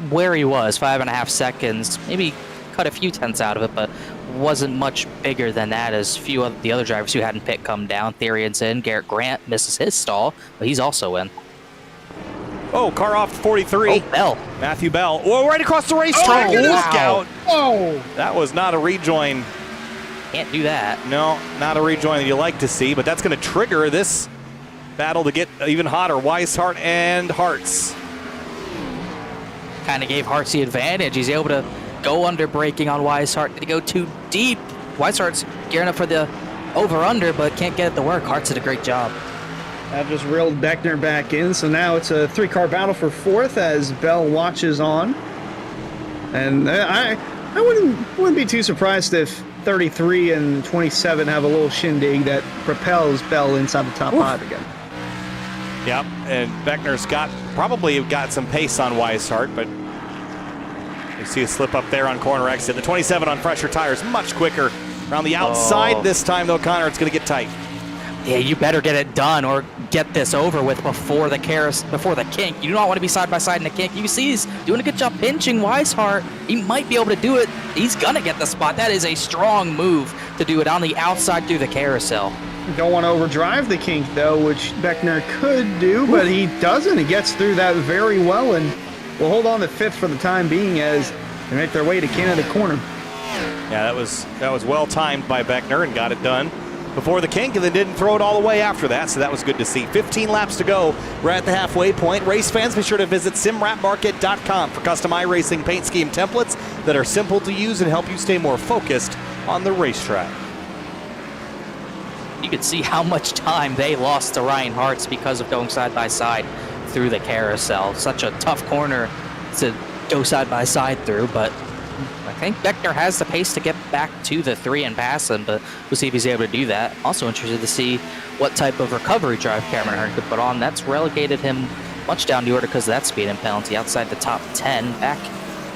where he was, 5.5 seconds, maybe cut a few tenths out of it, but wasn't much bigger than that as few of the other drivers who hadn't pit come down. Therian's in, Garrett Grant misses his stall, but he's also in. Oh, car off 43. Oh, Bell. Matthew Bell. Whoa, right across the racetrack. Oh, Look wow. out. Oh, That was not a rejoin. Can't do that. No, not a rejoin that you like to see, but that's going to trigger this battle to get even hotter. Weishart and Hartz. Kind of gave Hartz the advantage. He's able to go under braking on Weishart. Did he go too deep? Weishart's gearing up for the over-under, but can't get it to work. Hartz did a great job. that just reeled Beckner back in. So now it's a 3-car battle for 4th as Bell watches on. And I wouldn't be too surprised if 33 and 27 have a little shindig that propels Bell inside the top 5 again. Yep, and Beckner's probably got some pace on Weishart, but you see a slip up there on corner exit. The 27 on fresher tires, much quicker. Around the outside this time, though, Connor, it's going to get tight. Yeah, you better get it done or get this over with before the kink. You do not want to be side by side in the kink. You see he's doing a good job pinching Weishart. He might be able to do it. He's going to get the spot. That is a strong move to do it on the outside through the carousel. Don't want to overdrive the kink, though, which Beckner could do, but he doesn't. He gets through that very well and will hold on to 5th for the time being as they make their way to Canada Corner. Yeah, that was well timed by Beckner and got it done before the kink, and then didn't throw it all the way after that, so that was good to see. 15 laps to go. We're at the halfway point. Race fans, be sure to visit simwrapmarket.com for custom iRacing paint scheme templates that are simple to use and help you stay more focused on the racetrack. You could see how much time they lost to Ryan Hartz because of going side by side through the carousel. Such a tough corner to go side by side through, but I think Beckner has the pace to get back to the 3 and pass him, but we'll see if he's able to do that. Also interested to see what type of recovery drive Cameron Hearn could put on. That's relegated him much down the order because of that speeding penalty outside the top 10. Back,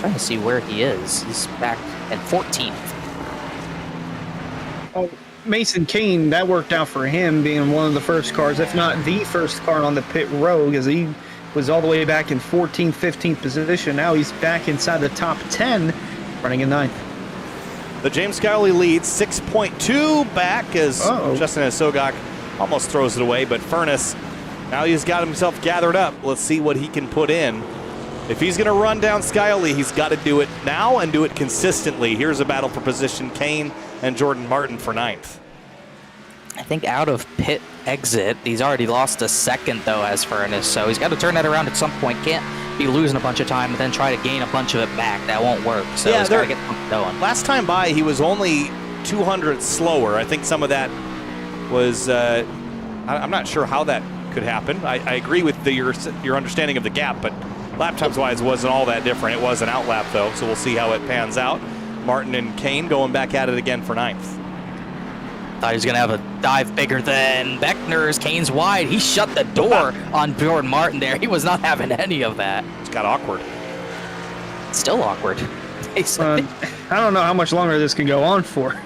trying to see where he is. He's back at 14th. Oh, Mason Kane, that worked out for him being one of the first cars, if not the first car on the pit road, as he was all the way back in 14th, 15th position. Now he's back inside the top 10, running in 9th. The James Scioli leads 6.2 back as Justin Asogak almost throws it away, but Furness, now he's got himself gathered up. Let's see what he can put in. If he's going to run down Scioli, he's got to do it now and do it consistently. Here's a battle for position. Kane and Jordan Martin for 9th. I think out of pit exit, he's already lost a second, though, as Furness, so he's got to turn that around at some point. Can't be losing a bunch of time and then try to gain a bunch of it back. That won't work, so he's got to get something going. Last time by, he was only 200 slower. I think some of that was, I'm not sure how that could happen. I agree with your understanding of the gap, but lap times wise wasn't all that different. It was an outlap, though, so we'll see how it pans out. Martin and Kane going back at it again for 9th. Thought he was going to have a dive bigger than Beckner's. Kane's wide. He shut the door on Jordan Martin there. He was not having any of that. It's got awkward. Still awkward. I don't know how much longer this can go on for.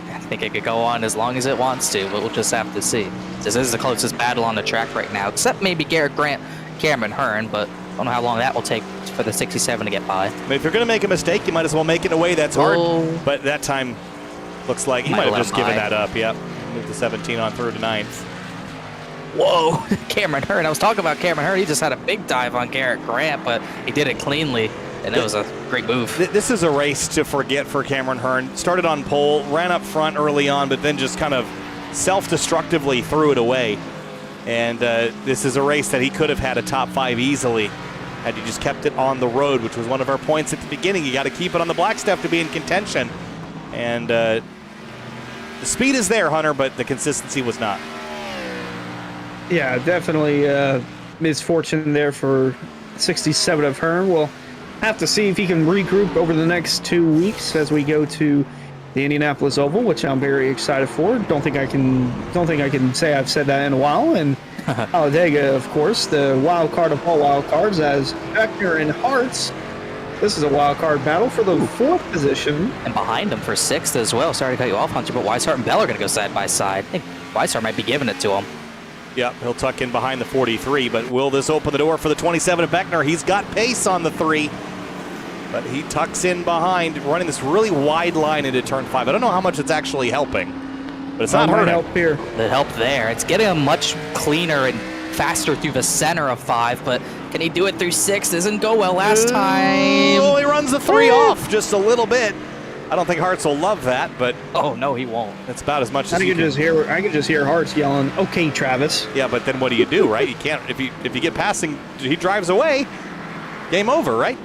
I think it could go on as long as it wants to, but we'll just have to see. This is the closest battle on the track right now, except maybe Garrett Grant, Cameron Hearn, but I don't know how long that will take for the 67 to get by. I mean, if you're going to make a mistake, you might as well make it in a way that's hard. But that time looks like he might have just given that up. Yep. Move the 17 on through to 9th. Whoa, Cameron Hearn. I was talking about Cameron Hearn. He just had a big dive on Garrett Grant, but he did it cleanly, and it was a great move. This is a race to forget for Cameron Hearn. Started on pole, ran up front early on, but then just kind of self-destructively threw it away. And this is a race that he could have had a top 5 easily had he just kept it on the road, which was one of our points at the beginning. You got to keep it on the black stuff to be in contention. And the speed is there, Hunter, but the consistency was not. Yeah, definitely misfortune there for 67 of Hearn. We'll have to see if he can regroup over the next 2 weeks as we go to the Indianapolis Oval, which I'm very excited for. Don't think I can say I've said that in a while. And Talladega, of course, the wild card of all wild cards, as Beckner and Hartz. This is a wild card battle for the 4th position. And behind him for 6th as well. Sorry to cut you off, Hunter, but Weishart and Bell are going to go side by side. I think Weishart might be giving it to him. Yep, he'll tuck in behind the 43, but will this open the door for the 27 of Beckner? He's got pace on the 3, but he tucks in behind, running this really wide line into turn 5. I don't know how much it's actually helping, but it's not hurting. Help here. The help there. It's getting him much cleaner and faster through the center of 5, but can he do it through 6? Doesn't go well last time. Oh, he runs the 3 off just a little bit. I don't think Hartz will love that, but oh no, he won't. It's about as much I as you can can. I can just hear Hartz yelling, "Okay, Travis." Yeah, but then what do you do, right? You can't if you get passing. He drives away. Game over, right?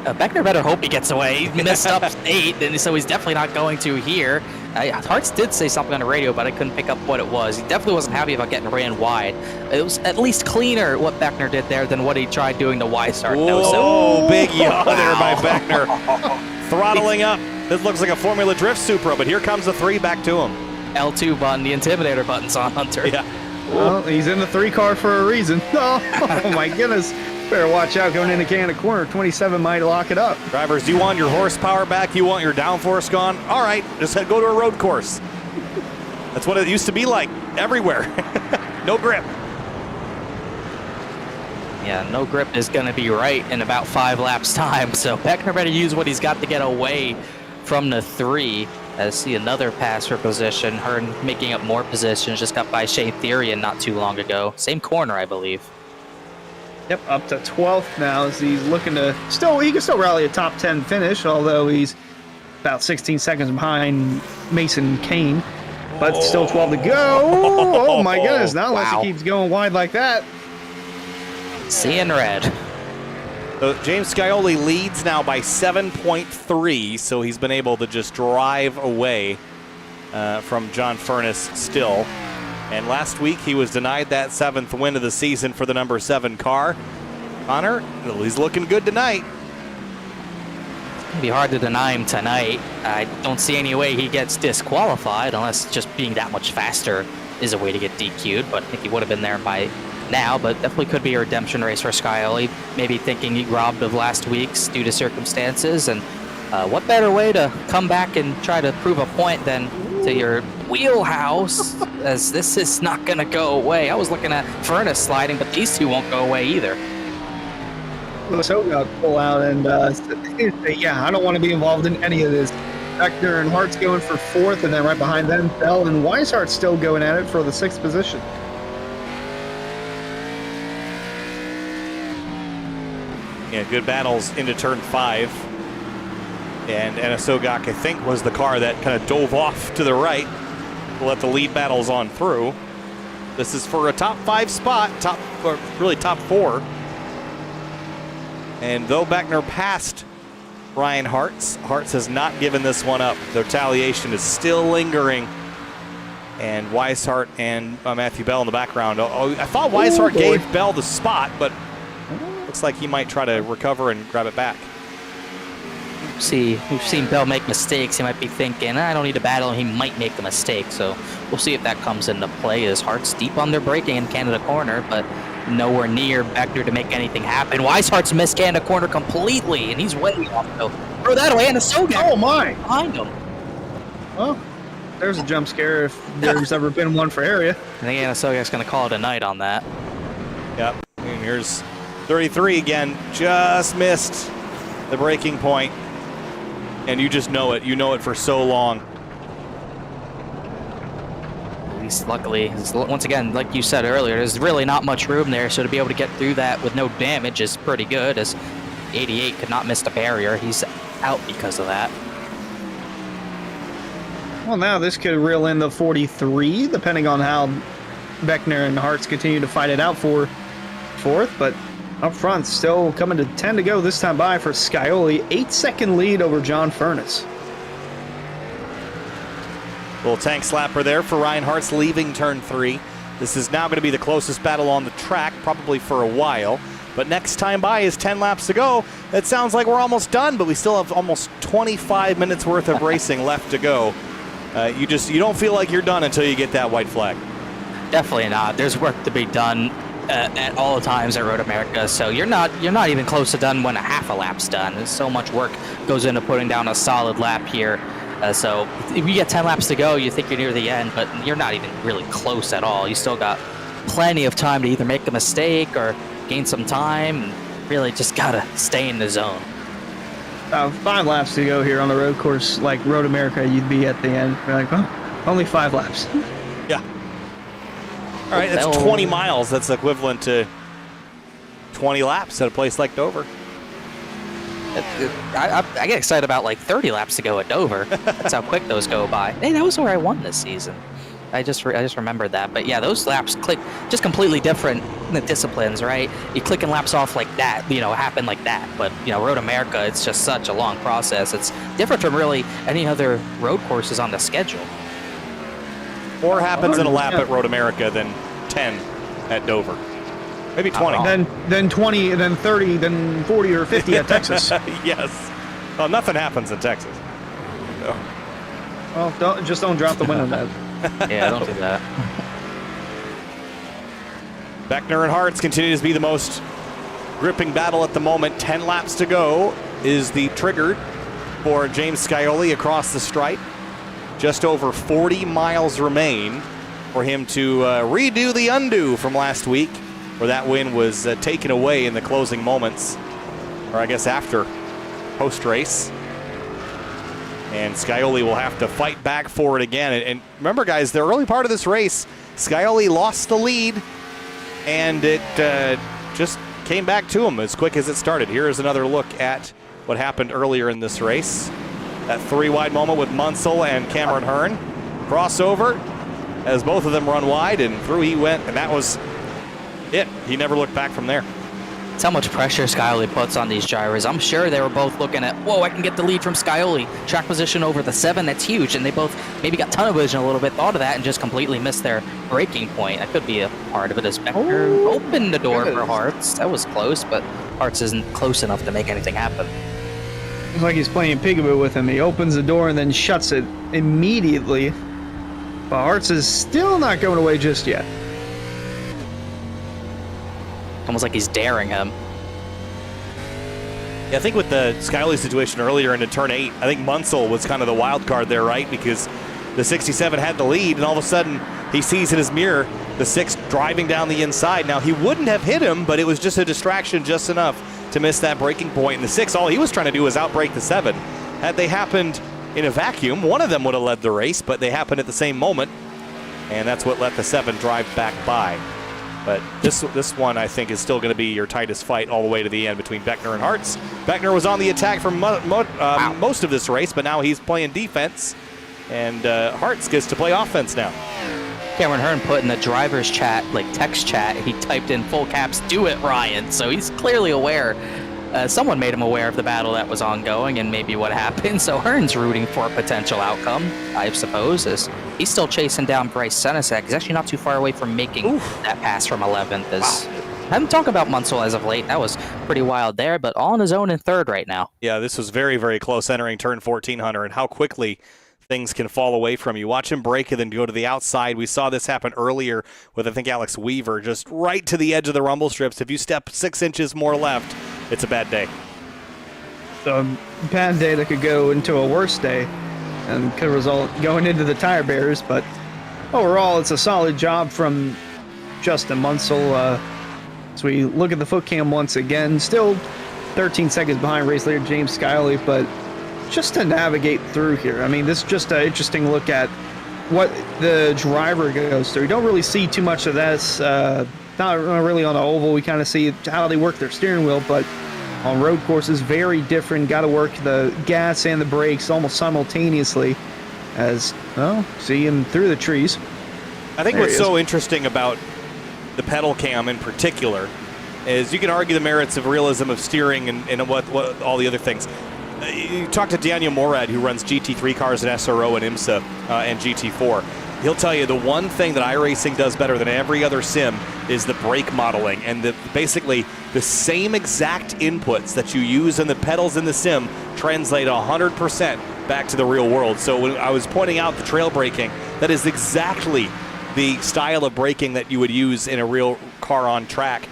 Beckner better hope he gets away. He messed up 8, and so he's definitely not going to here. Hartz did say something on the radio, but I couldn't pick up what it was. He definitely wasn't happy about getting ran wide. It was at least cleaner what Beckner did there than what he tried doing to Weishart. Oh, big yaw there by Beckner. Throttling up. This looks like a Formula Drift Supra, but here comes the 3 back to him. L2 button, the Intimidator button's on Hunter. Yeah. Well, he's in the 3 car for a reason. Oh my goodness. Better watch out going into Canada corner. 27 might lock it up. Drivers, do you want your horsepower back? You want your downforce gone? All right, just go to a road course. That's what it used to be like everywhere. No grip. Yeah, no grip is going to be right in about 5 laps time, so Beckner better use what he's got to get away from the 3. I see another pass for position. Hearn making up more positions, just got by Shea Therian not too long ago. Same corner, I believe. Yep, up to 12th now as he's looking to he can still rally a top 10 finish, although he's about 16 seconds behind Mason Kane. But still 12 to go. Oh my goodness, not unless he keeps going wide like that. Seeing red. So James Scioli leads now by 7.3, so he's been able to just drive away from John Furness still. And last week he was denied that 7th win of the season for the number 7 car. Connor, he's looking good tonight. It's going to be hard to deny him tonight. I don't see any way he gets disqualified unless just being that much faster is a way to get DQ'd, but I think he would have been there by now, but definitely could be a redemption race for Scioli. Maybe thinking he robbed of last week's due to circumstances, and what better way to come back and try to prove a point than to your wheelhouse, as this is not going to go away. I was looking at Furness sliding, but these 2 won't go away either. So got pull out and yeah, I don't want to be involved in any of this. Beckner and Hart's going for 4th, and then right behind them, Bell and Weishart still going at it for the 6th position. Yeah, good battles into turn 5. And Sogak, I think, was the car that kind of dove off to the right to let the lead battles on through. This is for a top 5 spot, top 4. And though Beckner passed Ryan Hartz has not given this one up. The retaliation is still lingering. And Weishart and Matthew Bell in the background. I thought Weishart gave Bell the spot, but looks like he might try to recover and grab it back. We've seen Bell make mistakes. He might be thinking, I don't need to battle. He might make a mistake. So we'll see if that comes into play. As Hart's deep on their braking in Canada corner, but nowhere near Beckner to make anything happen. Weishart's missed Canada corner completely, and he's way off. So throw that away, and Sogak behind him. Well, there's a jump scare if there's ever been one for area. I think Sogak's going to call it a night on that. Yep. And here's 33 again. Just missed the breaking point. And you just know it. You know it for so long. At least luckily, once again, like you said earlier, there's really not much room there. So to be able to get through that with no damage is pretty good, as 88 could not miss the barrier. He's out because of that. Well, now this could reel in the 43, depending on how Beckner and Hartz continue to fight it out for 4th. But up front, still coming to 10 to go this time by for Scioli. 8-second lead over John Furness. Little tank slapper there for Ryan Hartz leaving turn 3. This is now going to be the closest battle on the track, probably for a while. But next time by is 10 laps to go. It sounds like we're almost done, but we still have almost 25 minutes worth of racing left to go. You don't feel like you're done until you get that white flag. Definitely not. There's work to be done at all times at Road America, so you're not even close to done when a half a lap's done. There's so much work goes into putting down a solid lap here. So if you get 10 laps to go, you think you're near the end, but you're not even really close at all. You still got plenty of time to either make a mistake or gain some time, and really just gotta stay in the zone. 5 laps to go here on the road course like Road America, you'd be at the end. You're like, oh, only 5 laps. Yeah. All right, that's 20 miles. That's equivalent to 20 laps at a place like Dover. I get excited about like 30 laps to go at Dover. That's how quick those go by. Hey, that was where I won this season. I just remembered that. But yeah, those laps click just completely different disciplines, right? You clicking laps off like that, happen like that. But Road America, it's just such a long process. It's different from really any other road courses on the schedule. More happens in a lap at Road America than 10 at Dover. Maybe 20. Then 20, then 30, then 40 or 50 at Texas. Yes. Well, nothing happens in Texas. No. Well, don't drop the window, man. Yeah, don't do that. Beckner and Hartz continues to be the most gripping battle at the moment. 10 laps to go is the trigger for James Scioli across the stripe. Just over 40 miles remain for him to redo the undo from last week, where that win was taken away in the closing moments, or I guess after post-race. And Scioli will have to fight back for it again. And remember, guys, the early part of this race, Scioli lost the lead, and it just came back to him as quick as it started. Here is another look at what happened earlier in this race. That 3-wide moment with Munsell and Cameron Hearn. Crossover as both of them run wide, and through he went, and that was it. He never looked back from there. It's how much pressure Scioli puts on these drivers. I'm sure they were both looking at, whoa, I can get the lead from Scioli. Track position over the 7, that's huge. And they both maybe got tunnel vision a little bit, thought of that, and just completely missed their braking point. That could be a part of it as Beckner opened the door for Hartz. That was close, but Hartz isn't close enough to make anything happen. It's like he's playing peekaboo with him. He opens the door and then shuts it immediately. But Hartz is still not going away just yet. Almost like he's daring him. Yeah, I think with the Scioli situation earlier into turn 8, I think Munsell was kind of the wild card there, right? Because the 67 had the lead, and all of a sudden he sees in his mirror the 6 driving down the inside. Now, he wouldn't have hit him, but it was just a distraction just enough to miss that braking point. And the 6, all he was trying to do was outbrake the 7. Had they happened in a vacuum, one of them would have led the race, but they happened at the same moment, and that's what let the 7 drive back by. But this one, I think, is still going to be your tightest fight all the way to the end between Beckner and Hartz. Beckner was on the attack for most of this race, but now he's playing defense, and Hartz gets to play offense now. Cameron Hearn put in the driver's chat, like text chat, he typed in full caps, "Do it, Ryan." So he's clearly aware. Someone made him aware of the battle that was ongoing and maybe what happened. So Hearn's rooting for a potential outcome, I suppose, as he's still chasing down Bryce Senesac. He's actually not too far away from making that pass from 11th. I haven't talked about Munsell as of late. That was pretty wild there, but all on his own in 3rd right now. Yeah, this was very, very close entering turn 14, Hunter, and how quickly things can fall away from you. Watch him brake and then go to the outside. We saw this happen earlier with, I think, Alex Weaver, just right to the edge of the rumble strips. If you step 6 inches more left, it's a bad day. A bad day that could go into a worse day and could result going into the tire bearers. But overall, it's a solid job from Justin Munsell. As we look at the foot cam once again, still 13 seconds behind race leader James Scioli, but just to navigate through here. I mean, this is just an interesting look at what the driver goes through. You don't really see too much of this. Not really on the oval. We kind of see how they work their steering wheel, but on road courses, very different. Got to work the gas and the brakes almost simultaneously as, well, see him through the trees. I think what's so interesting about the pedal cam in particular is you can argue the merits of realism of steering and what all the other things. You talk to Daniel Morad, who runs GT3 cars at SRO and IMSA and GT4. He'll tell you the one thing that iRacing does better than every other sim is the brake modeling, and basically the same exact inputs that you use in the pedals in the sim translate 100% back to the real world. So when I was pointing out the trail braking, that is exactly the style of braking that you would use in a real car on track.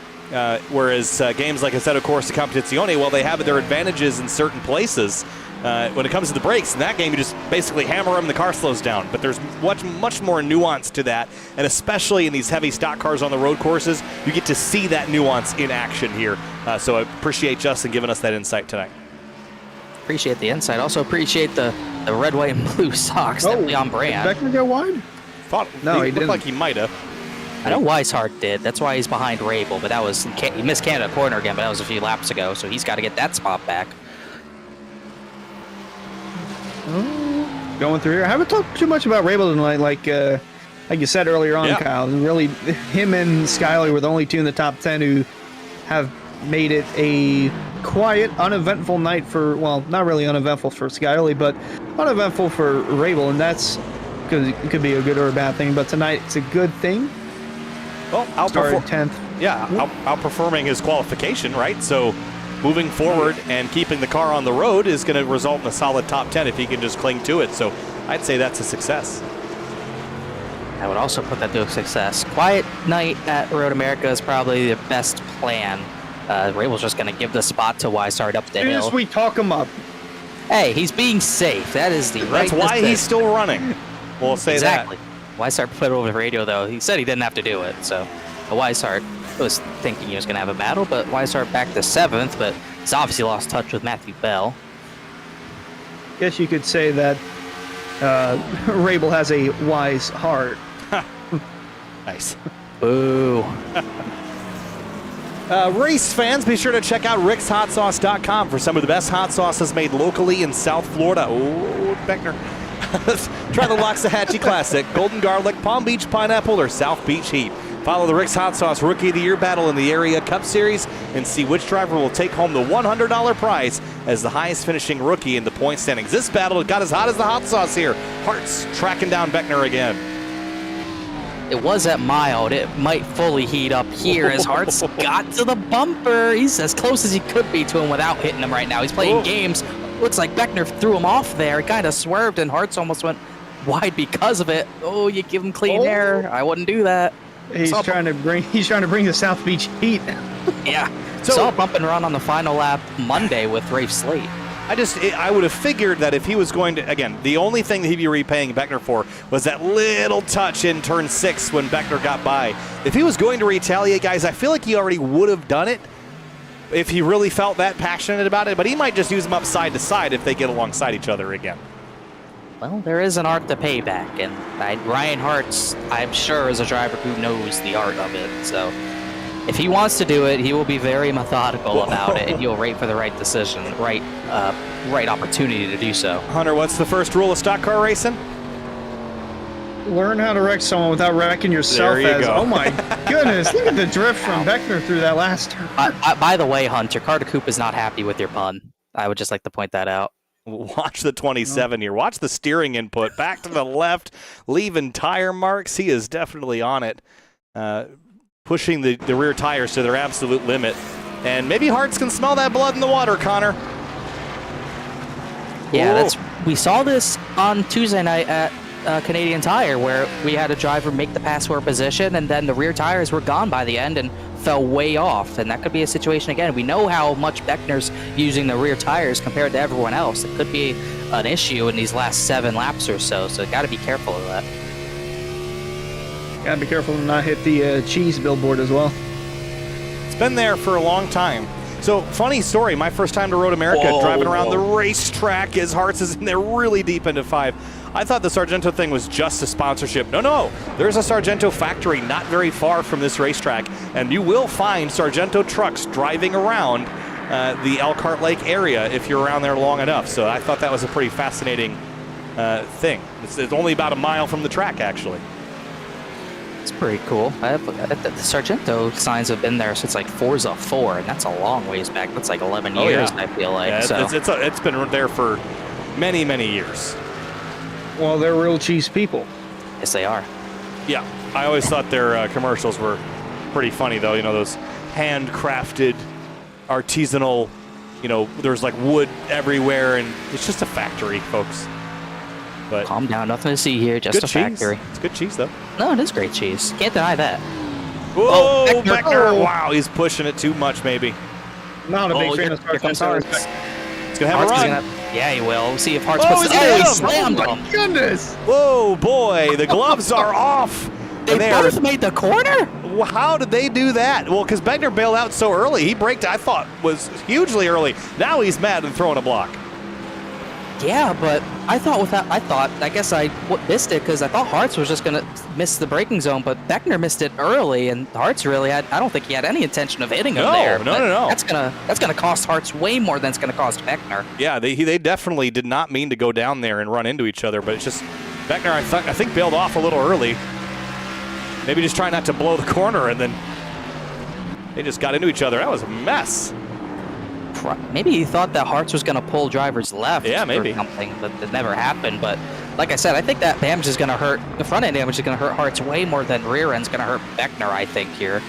Whereas games like Assetto Corsa Competizione, well, they have their advantages in certain places. When it comes to the brakes, in that game, you just basically hammer them and the car slows down. But there's much more nuance to that, and especially in these heavy stock cars on the road courses, you get to see that nuance in action here. So I appreciate Justin giving us that insight tonight. Appreciate the insight. Also appreciate the red, white, and blue socks. Definitely on brand. Did Beckner go wide? No, he looked didn't. like he might have. I know Weishart did. That's why he's behind Rabel, but that was he missed Canada corner again, but that was a few laps ago, so he's got to get that spot back. Going through here. I haven't talked too much about Rabel tonight, like you said earlier on, Yeah. Kyle. Really, him and Skyler were the only two in the top 10 who have made it a quiet, uneventful night for, well, not really uneventful for Skyler, but uneventful for Rabel, and that's because it could be a good or a bad thing, but tonight it's a good thing. Well, Started 10th. Yeah, outperforming his qualification, right? So moving forward and keeping the car on the road is going to result in a solid top 10 if he can just cling to it. So I'd say that's a success. I would also put that to a success. Quiet night at Road America is probably the best plan. Rabel's just going to give the spot to Weishart up the hill. As we talk him up. Hey, he's being safe. That is the right That's why decision. he's still running. We'll say Exactly. that. Weishart put it over the radio, though. He said he didn't have to do it, so Weishart was thinking he was going to have a battle, but Weishart back to 7th, but he's obviously lost touch with Matthew Bell. Guess you could say that Rabel has a wise heart. Nice. Boo. Race fans, be sure to check out rickshotsauce.com for some of the best hot sauces made locally in South Florida. Oh, Beckner. Try the Loxahatchee Classic, Golden Garlic, Palm Beach Pineapple, or South Beach Heat. Follow the Rick's Hot Sauce Rookie of the Year battle in the Area Cup Series and see which driver will take home the $100 prize as the highest finishing rookie in the point standings. This battle got as hot as the hot sauce here. Hearts tracking down Beckner again. It was at mild. It might fully heat up here as Hart's got to the bumper. He's as close as he could be to him without hitting him right now. He's playing games. Looks like Beckner threw him off there. It kind of swerved, and Hart's almost went wide because of it. Oh, you give him clean air. I wouldn't do that. He's trying to bring the South Beach heat. Yeah. So- Saw a bump and run on the final lap Monday with Rafe Slate. I would have figured that if he was going to, again, the only thing that he'd be repaying Beckner for was that little touch in turn 6 when Beckner got by. If he was going to retaliate, guys, I feel like he already would have done it if he really felt that passionate about it, but he might just use them up side to side if they get alongside each other again. Well, there is an art to payback, and Ryan Hart's, I'm sure, is a driver who knows the art of it. So if he wants to do it, he will be very methodical about it, and he'll wait for the right decision, right opportunity to do so. Hunter, what's the first rule of stock car racing? Learn how to wreck someone without wrecking yourself. There you go. Oh my goodness, look at the drift from Beckner through that last turn. By the way, Hunter, Carter Coop is not happy with your pun. I would just like to point that out. Watch the 27 here. Watch the steering input. Back to the left, leaving tire marks. He is definitely on it. Pushing the rear tires to their absolute limit. And maybe Hartz can smell that blood in the water, Connor. Yeah, we saw this on Tuesday night at Canadian Tire, where we had a driver make the pass for a position, and then the rear tires were gone by the end and fell way off. And that could be a situation again. We know how much Beckner's using the rear tires compared to everyone else. It could be an issue in these last 7 laps or so, so got to be careful of that. Gotta be careful to not hit the cheese billboard as well. It's been there for a long time. So, funny story, my first time to Road America, driving around the racetrack as Hartz is in there really deep into 5. I thought the Sargento thing was just a sponsorship. No, there's a Sargento factory not very far from this racetrack, and you will find Sargento trucks driving around the Elkhart Lake area if you're around there long enough. So I thought that was a pretty fascinating thing. It's only about a mile from the track, actually. It's pretty cool. The Sargento signs have been there since like Forza 4, and that's a long ways back. That's like 11 years, I feel like. Yeah, so. it's been there for many, many years. Well, they're real cheese people. Yes, they are. Yeah, I always thought their commercials were pretty funny, though. You know, those handcrafted, artisanal, you know, there's like wood everywhere, and it's just a factory, folks. But Calm down, nothing to see here, just good a cheese. factory. It's good cheese, though. No, it is great cheese. Can't deny that. Whoa, Beckner. Beckner. Oh. Wow, he's pushing it too much, maybe. Not a big fan here, of here comes Hartz. He's going to have a Hartz is run. yeah, he will. We'll see if Hartz Oh, puts he's it. gonna Oh, hit he him. slammed Oh him. my goodness! Whoa, boy, the gloves are off. They And both made the corner? Well, how did they do that? Well, because Beckner bailed out so early. He braked, I thought, was hugely early. Now he's mad and throwing a block. Yeah, but I guess I missed it because I thought Hartz was just going to miss the braking zone, but Beckner missed it early, and Hartz really I don't think he had any intention of hitting him No, there. no. That's gonna cost Hartz way more than it's going to cost Beckner. Yeah, they definitely did not mean to go down there and run into each other, but it's just Beckner, I think, bailed off a little early. Maybe just trying not to blow the corner, and then they just got into each other. That was a mess. Maybe he thought that Hartz was going to pull drivers left Yeah, maybe. or something, but it never happened. But like I said, I think that damage is going to hurt, the front end damage is going to hurt Hartz way more than rear end's going to hurt Beckner, I think, here.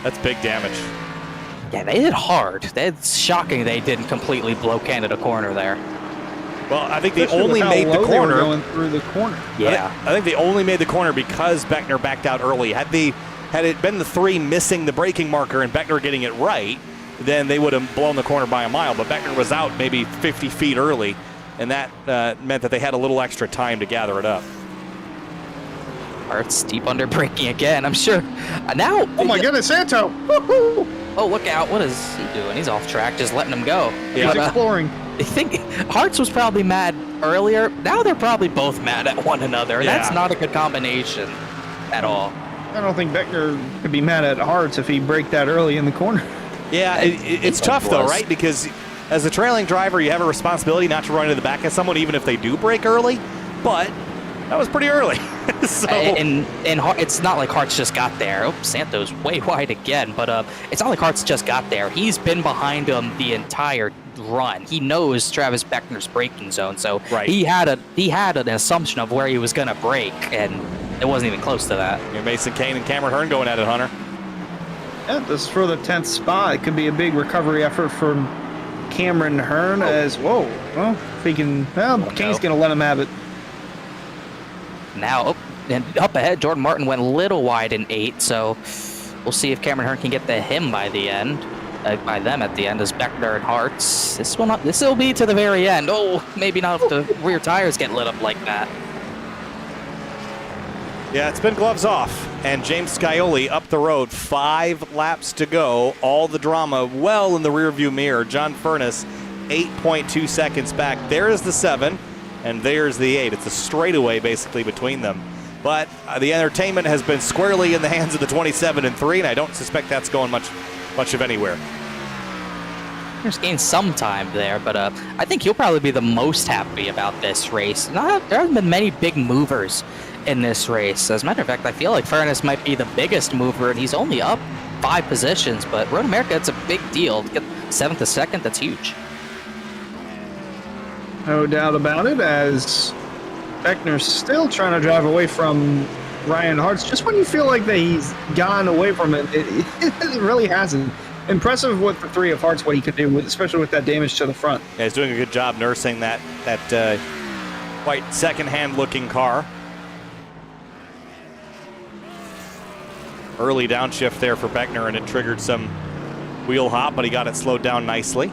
That's big damage. Yeah, they hit hard. It's shocking they didn't completely blow Canada corner there. Well, I think they Especially only with how made the low they were corner. going through the corner. Yeah. I think they only made the corner because Beckner backed out early. Had it been the three missing the braking marker and Beckner getting it right, then they would have blown the corner by a mile. But Beckner was out maybe 50 feet early, and that meant that they had a little extra time to gather it up. Hartz deep under braking again, I'm sure. Now. Oh my goodness, Santo! Woo-hoo! Oh, look out. What is he doing? He's off track, just letting him go. Yeah. He's But, exploring. I think Hartz was probably mad earlier. Now they're probably both mad at one another. Yeah. That's not a good combination at all. I don't think Beckner could be mad at Hartz if he braked that early in the corner. Yeah, it's it tough though, was. right? Because as a trailing driver, you have a responsibility not to run into the back of someone, even if they do brake early. But that was pretty early. So And it's not like Hartz just got there. Oh, Santo's way wide again, but it's not like Hartz just got there. He's been behind him the entire run. He knows Travis Beckner's braking zone, so Right. he had an assumption of where he was going to brake, and it wasn't even close to that. Your Mason Kane and Cameron Hearn going at it, Hunter. Yeah, this is for the 10th spot. It could be a big recovery effort from Cameron Hearn as, whoa, well, if he can, well, Kane's going to let him have it. Now, and up ahead, Jordan Martin went a little wide in 8, so we'll see if Cameron Hearn can get to him by the end. By them at the end as Beckner and Hartz. This will be to the very end. Oh, maybe not if the rear tires get lit up like that. Yeah, it's been gloves off. And James Scioli up the road, 5 laps to go. All the drama well in the rearview mirror. John Furness, 8.2 seconds back. There's the 7, and there's the 8. It's a straightaway basically between them. But the entertainment has been squarely in the hands of the 27 and 3, and I don't suspect that's going much of anywhere. He's gained some time there, but I think he'll probably be the most happy about this race. There haven't been many big movers in this race. As a matter of fact, I feel like Furness might be the biggest mover, and he's only up 5 positions, but Road America, it's a big deal. To get 7th to 2nd, that's huge. No doubt about it, as Beckner's still trying to drive away from Ryan Hartz. Just when you feel like that he's gone away from it, it really hasn't. Impressive with the 3 of Hartz, what he could do, especially with that damage to the front. Yeah, he's doing a good job nursing that quite second-hand looking car. Early downshift there for Beckner, and it triggered some wheel hop, but he got it slowed down nicely.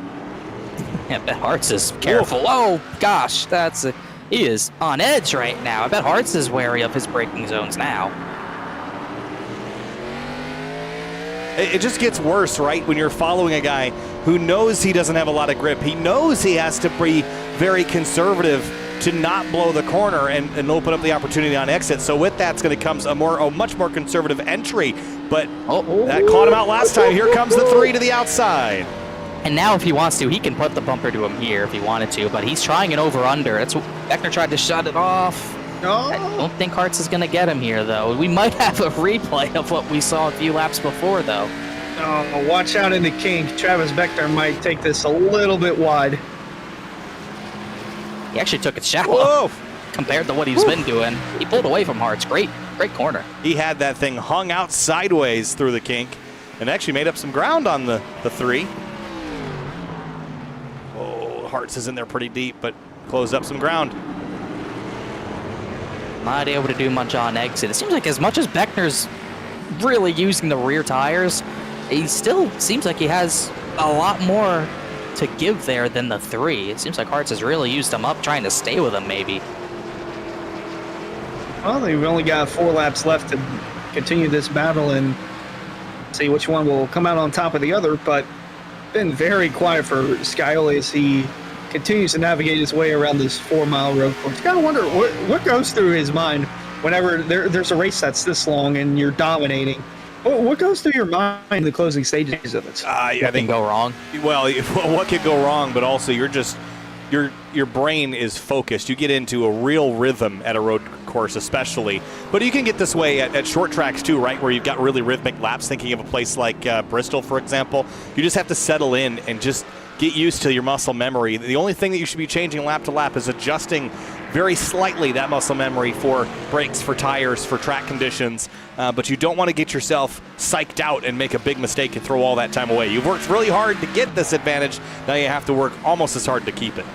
Yeah, I bet Hartz is careful. Oh, gosh, he is on edge right now. I bet Hartz is wary of his braking zones now. It just gets worse, right, when you're following a guy who knows he doesn't have a lot of grip. He knows he has to be very conservative to not blow the corner and open up the opportunity on exit. So with that's going to come a much more conservative entry. But that caught him out last time. Here comes the 3 to the outside. And now if he wants to, he can put the bumper to him here if he wanted to, but he's trying an over-under. That's what Beckner tried to shut it off. I don't think Hartz is going to get him here, though. We might have a replay of what we saw a few laps before, though. Oh, watch out in the kink. Travis Beckner might take this a little bit wide. He actually took it shallow. Whoa! compared to what he's been doing. He pulled away from Hartz. Great corner. He had that thing hung out sideways through the kink and actually made up some ground on the 3. Oh, Hartz is in there pretty deep, but closed up some ground. Not able to do much on exit. It seems like as much as Beckner's really using the rear tires, he still seems like he has a lot more to give there than the 3. It seems like Hartz has really used them up, trying to stay with him maybe. Well, they've only got 4 laps left to continue this battle and see which one will come out on top of the other, but been very quiet for Scioli as he continues to navigate his way around this 4-mile road course. Gotta wonder what goes through his mind whenever there's a race that's this long and you're dominating. What goes through your mind in the closing stages of it? I What can think go wrong? Well, what could go wrong? But also, you're just your brain is focused. You get into a real rhythm at a road course, especially. But you can get this way at short tracks too, right? Where you've got really rhythmic laps. Thinking of a place like Bristol, for example, you just have to settle in and just get used to your muscle memory. The only thing that you should be changing lap to lap is adjusting very slightly that muscle memory for brakes, for tires, for track conditions. But you don't want to get yourself psyched out and make a big mistake and throw all that time away. You've worked really hard to get this advantage. Now you have to work almost as hard to keep it.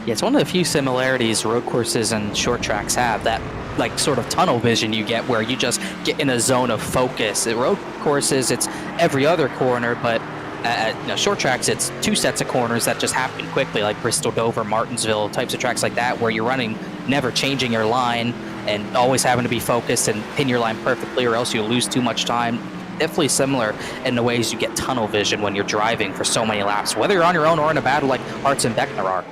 Yeah, it's one of the few similarities road courses and short tracks have, that like sort of tunnel vision you get where you just get in a zone of focus. At road courses, it's every other corner, but at short tracks, it's 2 sets of corners that just happen quickly, like Bristol, Dover, Martinsville, types of tracks like that, where you're running, never changing your line and always having to be focused and pin your line perfectly or else you lose too much time. Definitely similar in the ways you get tunnel vision when you're driving for so many laps, whether you're on your own or in a battle like Hartz and Beckner are.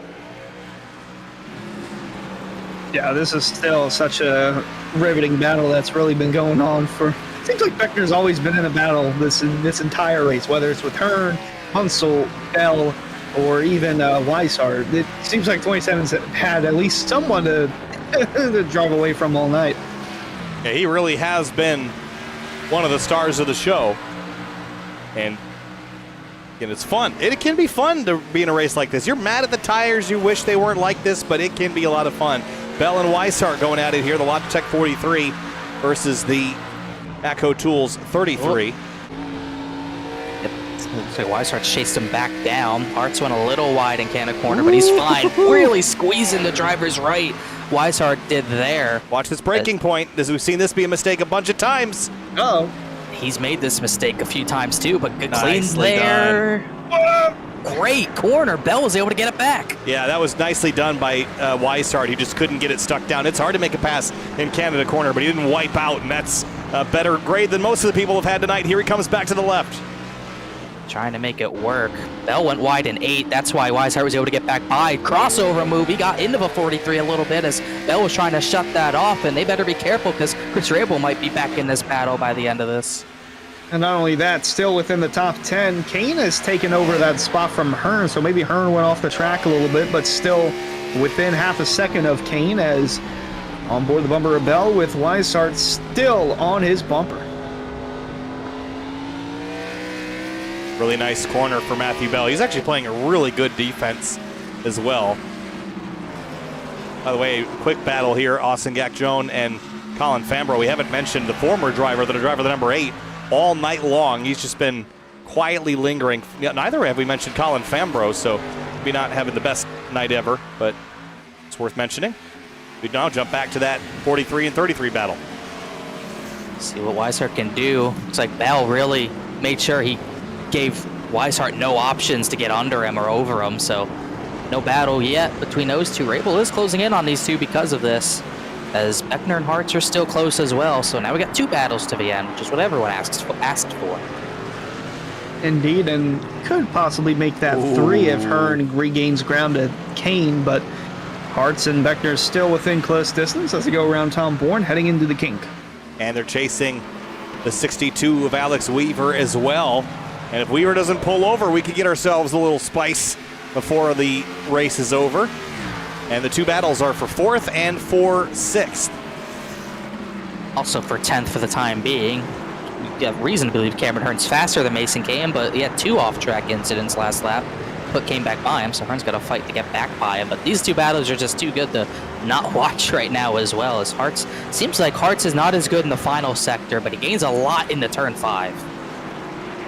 Yeah, this is still such a riveting battle that's really been going on for... It seems like Beckner's always been in a battle this entire race, whether it's with Hearn, Hunsel, Bell, or even Weishart. It seems like 27's had at least someone to, to drive away from all night. Yeah, he really has been one of the stars of the show. And it's fun. It can be fun to be in a race like this. You're mad at the tires. You wish they weren't like this, but it can be a lot of fun. Bell and Weishart going at it here. The Logitech 43 versus the ACO Tools 33. So Weishart chased him back down. Hartz went a little wide in Canada corner, but he's fine. Really squeezing the driver's right. Weishart did there. Watch this breaking point. We've seen this be a mistake a bunch of times. Uh-oh. He's made this mistake a few times too, but good clean Nicely there. Great corner. Bell was able to get it back. Yeah, that was nicely done by Weishart. He just couldn't get it stuck down. It's hard to make a pass in Canada corner, but he didn't wipe out, and that's a better grade than most of the people have had tonight. Here he comes back to the left. Trying to make it work. Bell went wide in 8. That's why Weishart was able to get back by. Crossover move. He got into the 43 a little bit as Bell was trying to shut that off, and they better be careful because Chris Rabel might be back in this battle by the end of this. And not only that, still within the top 10, Kane has taken over that spot from Hearn, so maybe Hearn went off the track a little bit, but still within half a second of Kane as on board the bumper of Bell with Weishart still on his bumper. Really nice corner for Matthew Bell. He's actually playing a really good defense as well. By the way, quick battle here, Austin Gakjone and Colin Fambro. We haven't mentioned the former driver, the number 8, all night long. He's just been quietly lingering. Neither have we mentioned Colin Fambro, so maybe not having the best night ever, but it's worth mentioning. We now jump back to that 43 and 33 battle. See what Weishart can do. Looks like Bell really made sure he gave Weishart no options to get under him or over him, so no battle yet between those two. Rabel is closing in on these two because of this, as Beckner and Hartz are still close as well. So now we got 2 battles to the end, which is what everyone asked for. Indeed, and could possibly make that 3 if Hearn regains ground at Kane, but Hartz and Beckner still within close distance as they go around Tom Bourne, heading into the kink. And they're chasing the 62 of Alex Weaver as well. And if Weaver doesn't pull over, we could get ourselves a little spice before the race is over. And the 2 battles are for 4th and for 6th. Also for 10th for the time being. You have reason to believe Cameron Hearn's faster than Mason Cain, but he had 2 off-track incidents last lap. but came back by him, so Hart's got to fight to get back by him. But these two battles are just too good to not watch right now as well, as Hart's, seems like Hart's is not as good in the final sector, but he gains a lot into turn 5.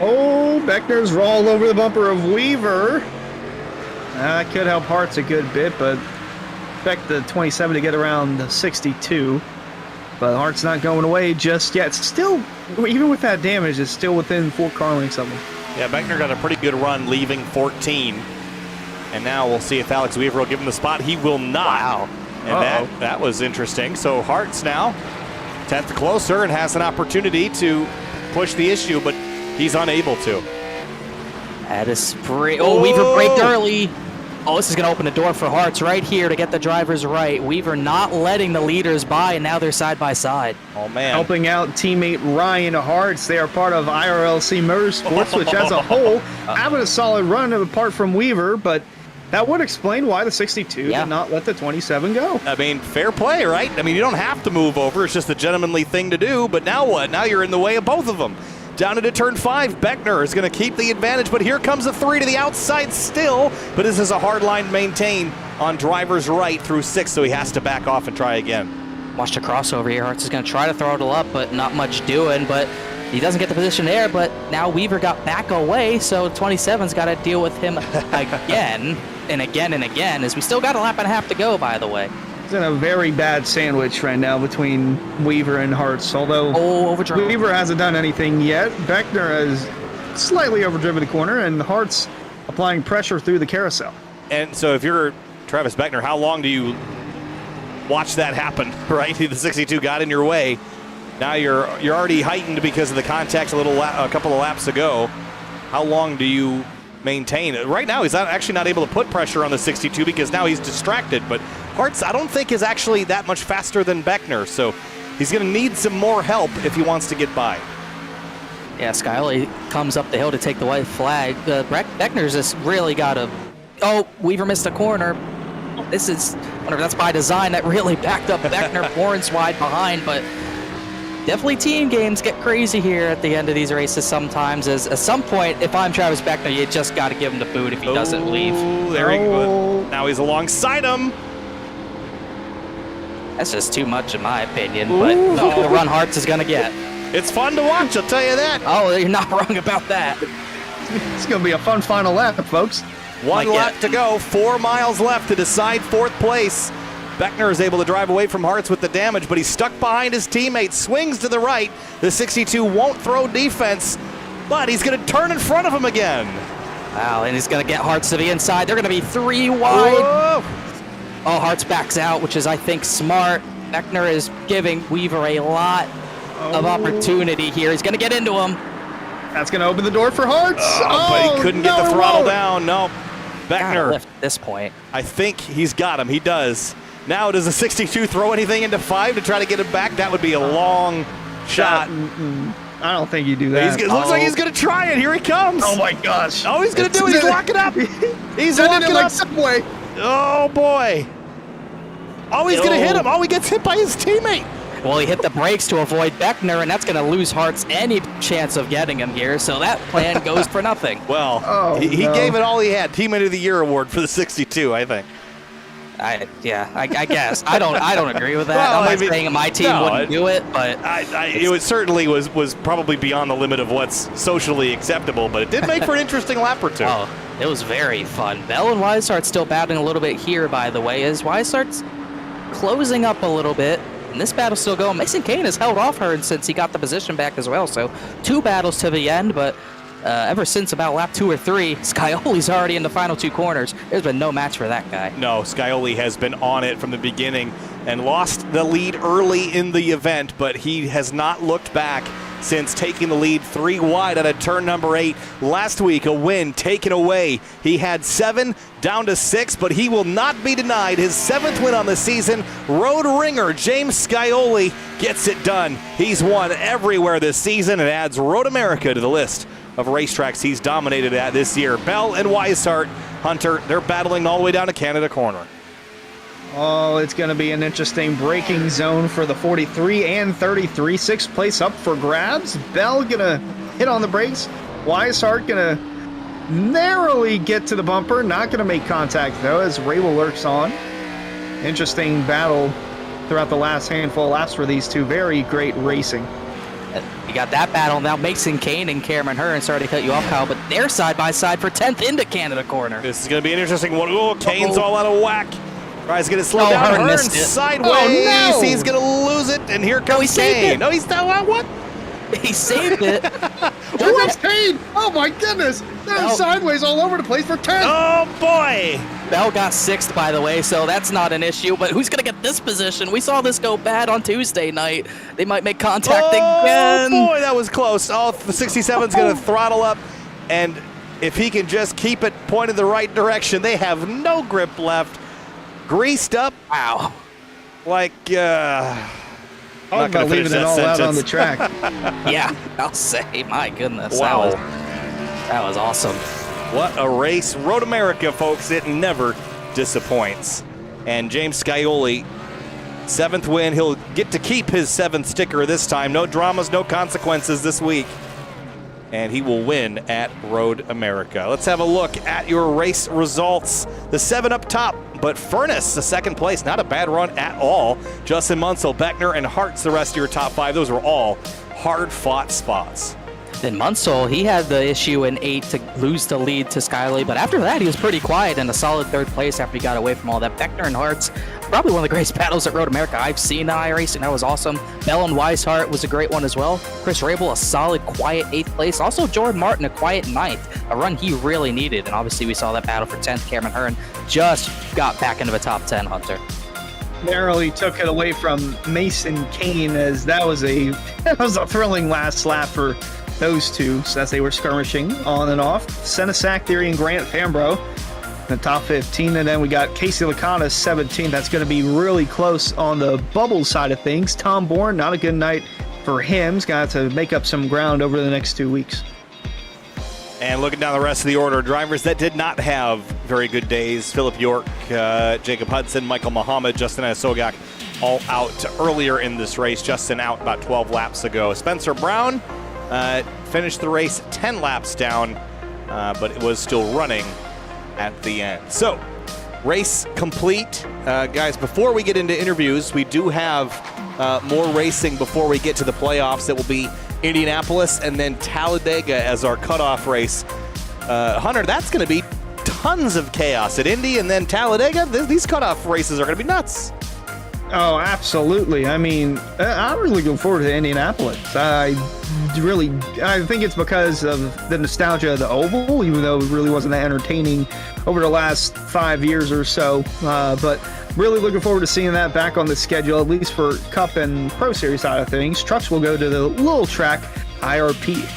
Oh, Beckner's rolled over the bumper of Weaver. That could help Hart's a good bit, but expect the 27 to get around the 62. But Hart's not going away just yet. Still, even with that damage, it's still within 4 car lengths of him. Yeah, Beckner got a pretty good run leaving 14. And now we'll see if Alex Weaver will give him the spot. He will not. Wow. And that was interesting. So Hart's now 10th closer and has an opportunity to push the issue, but he's unable to. That is pretty. Oh, Weaver braked early. Oh, this is going to open the door for Hart's right here to get the drivers right. Weaver not letting the leaders by, and now they're side by side. Oh, man. Helping out teammate Ryan Hart's. They are part of IRLC Motorsports, which as a whole having a solid run apart from Weaver, but that would explain why the 62 did not let the 27 go. I mean, fair play, right? I mean, you don't have to move over. It's just a gentlemanly thing to do, but now what? Now you're in the way of both of them. Down into turn 5, Beckner is going to keep the advantage, but here comes a 3 to the outside still. But this is a hard line to maintain on driver's right through 6, so he has to back off and try again. Watch the crossover here. Hart's is going to try to throttle up, but not much doing. But he doesn't get the position there, but now Weaver got back away, so 27's got to deal with him again and again and again, as we still got a lap and a half to go, by the way. It's in a very bad sandwich right now between Weaver and Hart's, although overdrive. Weaver hasn't done anything yet. Beckner has slightly overdriven the corner, and Hart's applying pressure through the carousel. And so if you're Travis Beckner, how long do you watch that happen, right? The 62 got in your way. Now you're already heightened because of the contact a couple of laps ago. How long do you maintain it? Right now, he's actually not able to put pressure on the 62 because now he's distracted. But Hart's, I don't think, is actually that much faster than Beckner. So he's going to need some more help if he wants to get by. Yeah, Skyler comes up the hill to take the white flag. Beckner's just really got to... Oh, Weaver missed a corner. This is... I wonder if that's by design. That really backed up Beckner. Warren's wide behind, but... Definitely team games get crazy here at the end of these races sometimes. As at some point, if I'm Travis Beckner, you just got to give him the boot if he doesn't leave. There he goes. Now he's alongside him. That's just too much in my opinion, but the run Hart's is going to get. It's fun to watch, I'll tell you that. Oh, you're not wrong about that. It's going to be a fun final lap, folks. One lap to go, 4 miles left to decide 4th place. Beckner is able to drive away from Hart's with the damage, but he's stuck behind his teammate, swings to the right. The 62 won't throw defense, but he's going to turn in front of him again. Wow, and he's going to get Hart's to the inside. They're going to be 3 wide. Whoa. Oh, Hart's backs out, which is, I think, smart. Beckner is giving Weaver a lot of opportunity here. He's going to get into him. That's going to open the door for Hart's. But he couldn't get the throttle down. No. Beckner, lift at this point. I think he's got him. He does. Now, does the 62 throw anything into 5 to try to get him back? That would be a long shot. I don't think you do that. Looks like he's going to try it. Here he comes. Oh, my gosh. Oh, he's going to do it. He's locking up. He's locking up. Subway. Oh, boy. Oh, he's going to hit him. Oh, he gets hit by his teammate. Well, he hit the brakes to avoid Beckner, and that's going to lose Hart's any chance of getting him here, so that plan goes for nothing. Well, he gave it all he had. Teammate of the Year award for the 62, I think. I guess. I don't agree with that. Well, I'm not saying my team wouldn't do it, but... It certainly was probably beyond the limit of what's socially acceptable, but it did make for an interesting lap or two. Oh, it was very fun. Bell and Weishart still battling a little bit here, by the way, as Weishart's closing up a little bit. And this battle's still going. Mason Kane has held off her since he got the position back as well. So 2 battles to the end, but ever since about lap 2 or 3, Scioli's already in the final 2 corners. There's been no match for that guy. No, Scioli has been on it from the beginning and lost the lead early in the event, but he has not looked back since taking the lead 3 wide out of turn number 8. Last week, a win taken away. He had 7 down to 6, but he will not be denied his 7th win on the season. Road ringer James Scioli gets it done. He's won everywhere this season and adds Road America to the list of racetracks he's dominated at this year. Bell and Weishart, Hunter, they're battling all the way down to Canada Corner. Oh, it's going to be an interesting braking zone for the 43 and 33. 6th place up for grabs. Bell going to hit on the brakes. Weishart going to narrowly get to the bumper. Not going to make contact, though, as Rabel lurks on. Interesting battle throughout the last handful of laps for these two. Very great racing. You got that battle now. Mason Kane and Cameron Hearn. Sorry to cut you off, Kyle, but they're side by side for 10th into Canada corner. This is going to be an interesting one. Oh, Kane's all out of whack. Tries to get it slowed down. Hearn Hearn missed it. sideways. Oh, no. He's going to lose it, and here comes saved Kane. it. No, he's not. What? He saved it. What's Kane? Oh my goodness! They're sideways all over the place for 10. Oh, boy. Bell got 6th, by the way, so that's not an issue. But who's going to get this position? We saw this go bad on Tuesday night. They might make contact again. Oh, boy, that was close. Oh, the 67's going to throttle up, and if he can just keep it pointed the right direction, they have no grip left. Greased up. Wow. Like, Talk about leaving it all out on the track. Yeah, I'll say, my goodness. Wow. That was awesome. What a race. Road America, folks, it never disappoints. And James Scioli, 7th win. He'll get to keep his 7th sticker this time. No dramas, no consequences this week. And he will win at Road America. Let's have a look at your race results. The 7 up top, but Furness, the 2nd place. Not a bad run at all. Justin Munsell, Beckner, and Hartz, the rest of your top 5. Those were all hard-fought spots. Then Munsell, he had the issue in 8 to lose the lead to Skyley, but after that, he was pretty quiet in a solid 3rd place after he got away from all that. Beckner and Hartz, probably one of the greatest battles at Road America I've seen in iRacing. That was awesome. Bell and Weishart was a great one as well. Chris Rabel, a solid, quiet 8th place. Also, Jordan Martin, a quiet 9th, a run he really needed. And obviously, we saw that battle for 10th. Cameron Hearn just got back into the top 10, Hunter. Narrowly took it away from Mason Kane, as that was a thrilling last lap for those two, as they were skirmishing on and off. Senesac Theory and Grant Fambro in the top 15, and then we got Casey Licata 17. That's going to be really close on the bubble side of things. Tom Bourne, not a good night for him. He's got to make up some ground over the next 2 weeks. And looking down the rest of the order, drivers that did not have very good days: Philip York, Jacob Hudson, Michael Muhammad, Justin Asogak, all out earlier in this race. Justin out about 12 laps ago. Spencer Brown finished the race 10 laps down, but it was still running at the end. So, race complete. Guys, before we get into interviews, we do have more racing before we get to the playoffs. That will be Indianapolis and then Talladega as our cutoff race. Hunter, that's going to be tons of chaos at Indy, and then Talladega. These cutoff races are going to be nuts. Oh, absolutely. I mean, I'm really looking forward to Indianapolis. I think it's because of the nostalgia of the Oval, even though it really wasn't that entertaining over the last 5 years or so. But really looking forward to seeing that back on the schedule, at least for Cup and Pro Series side of things. Trucks will go to the little track IRP.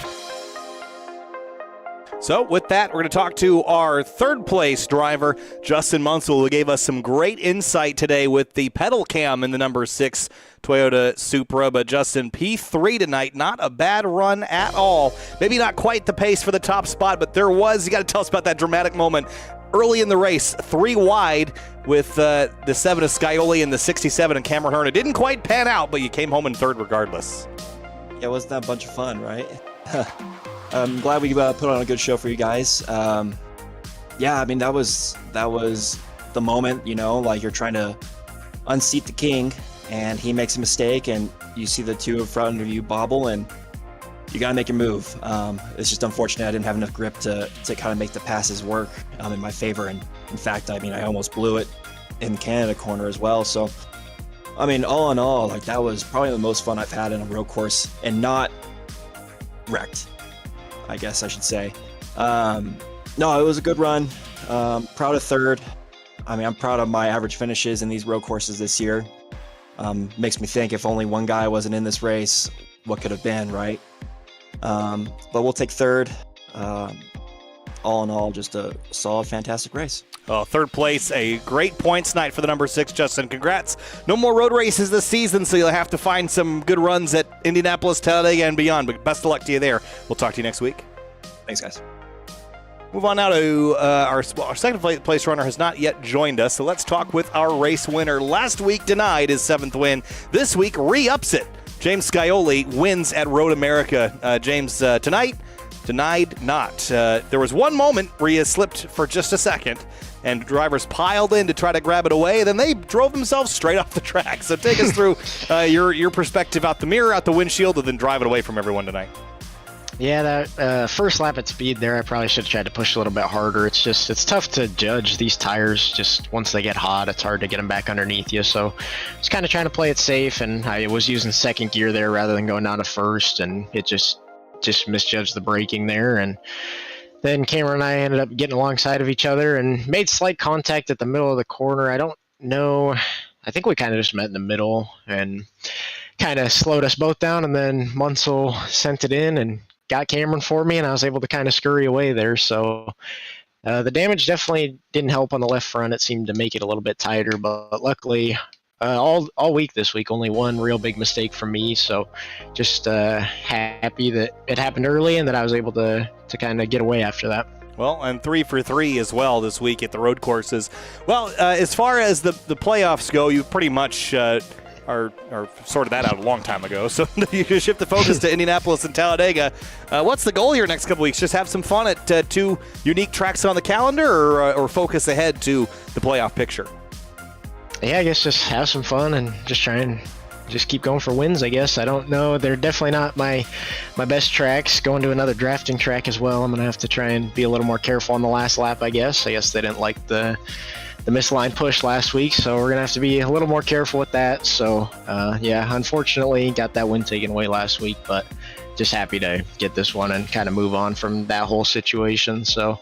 So with that, we're going to talk to our 3rd place driver, Justin Munsell, who gave us some great insight today with the pedal cam in the number 6 Toyota Supra. But Justin, P3 tonight, not a bad run at all. Maybe not quite the pace for the top spot, but there was. You got to tell us about that dramatic moment early in the race, 3 wide with the 7 of Scioli and the 67 and Cameron Hearn. It didn't quite pan out, but you came home in 3rd regardless. Yeah, wasn't that a bunch of fun, right? I'm glad we put on a good show for you guys. Yeah, I mean, that was the moment, like you're trying to unseat the king, and he makes a mistake, and you see the two in front of you bobble, and you got to make your move. It's just unfortunate I didn't have enough grip to kind of make the passes work in my favor. And in fact, I mean, I almost blew it in Canada corner as well. So, I mean, all in all, like that was probably the most fun I've had in a road course and not wrecked, I guess I should say. No, it was a good run. Proud of 3rd. I mean, I'm proud of my average finishes in these road courses this year. Makes me think if only one guy wasn't in this race, what could have been, right? But we'll take 3rd. All in all, just a solid, fantastic race. 3rd place, a great points night for the number 6, Justin. Congrats. No more road races this season, so you'll have to find some good runs at Indianapolis, Talladega, and beyond. But best of luck to you there. We'll talk to you next week. Thanks, guys. Move on now to our 2nd place runner has not yet joined us, so let's talk with our race winner. Last week denied his 7th win. This week re-ups it. James Scioli wins at Road America. James, tonight, denied not. There was one moment where he slipped for just a second, and drivers piled in to try to grab it away. Then they drove themselves straight off the track. So take us through your perspective out the mirror, out the windshield, and then drive it away from everyone tonight. Yeah, that first lap at speed there, I probably should have tried to push a little bit harder. It's tough to judge these tires. Just once they get hot, it's hard to get them back underneath you. So I was kind of trying to play it safe, and I was using second gear there rather than going down to first, and it just misjudged the braking there. And then Cameron and I ended up getting alongside of each other and made slight contact at the middle of the corner. I don't know. I think we kind of just met in the middle and kind of slowed us both down, and then Munsell sent it in and got Cameron for me, and I was able to kind of scurry away there. So the damage definitely didn't help on the left front. It seemed to make it a little bit tighter, but luckily all week this week, only one real big mistake from me. So just happy that it happened early and that I was able to kind of get away after that. Well, and 3 for 3 as well this week at the road courses. Well, as far as the playoffs go, you pretty much are sorted that out a long time ago. So you can shift the focus to Indianapolis and Talladega. What's the goal here next couple weeks? Just have some fun at two unique tracks on the calendar, or focus ahead to the playoff picture? Yeah, I guess just have some fun and just try and just keep going for wins, I guess. I don't know. They're definitely not my best tracks. Going to another drafting track as well. I'm going to have to try and be a little more careful on the last lap, I guess. I guess they didn't like the misaligned push last week, so we're gonna have to be a little more careful with that. So yeah, unfortunately got that win taken away last week, but just happy to get this one and kind of move on from that whole situation. So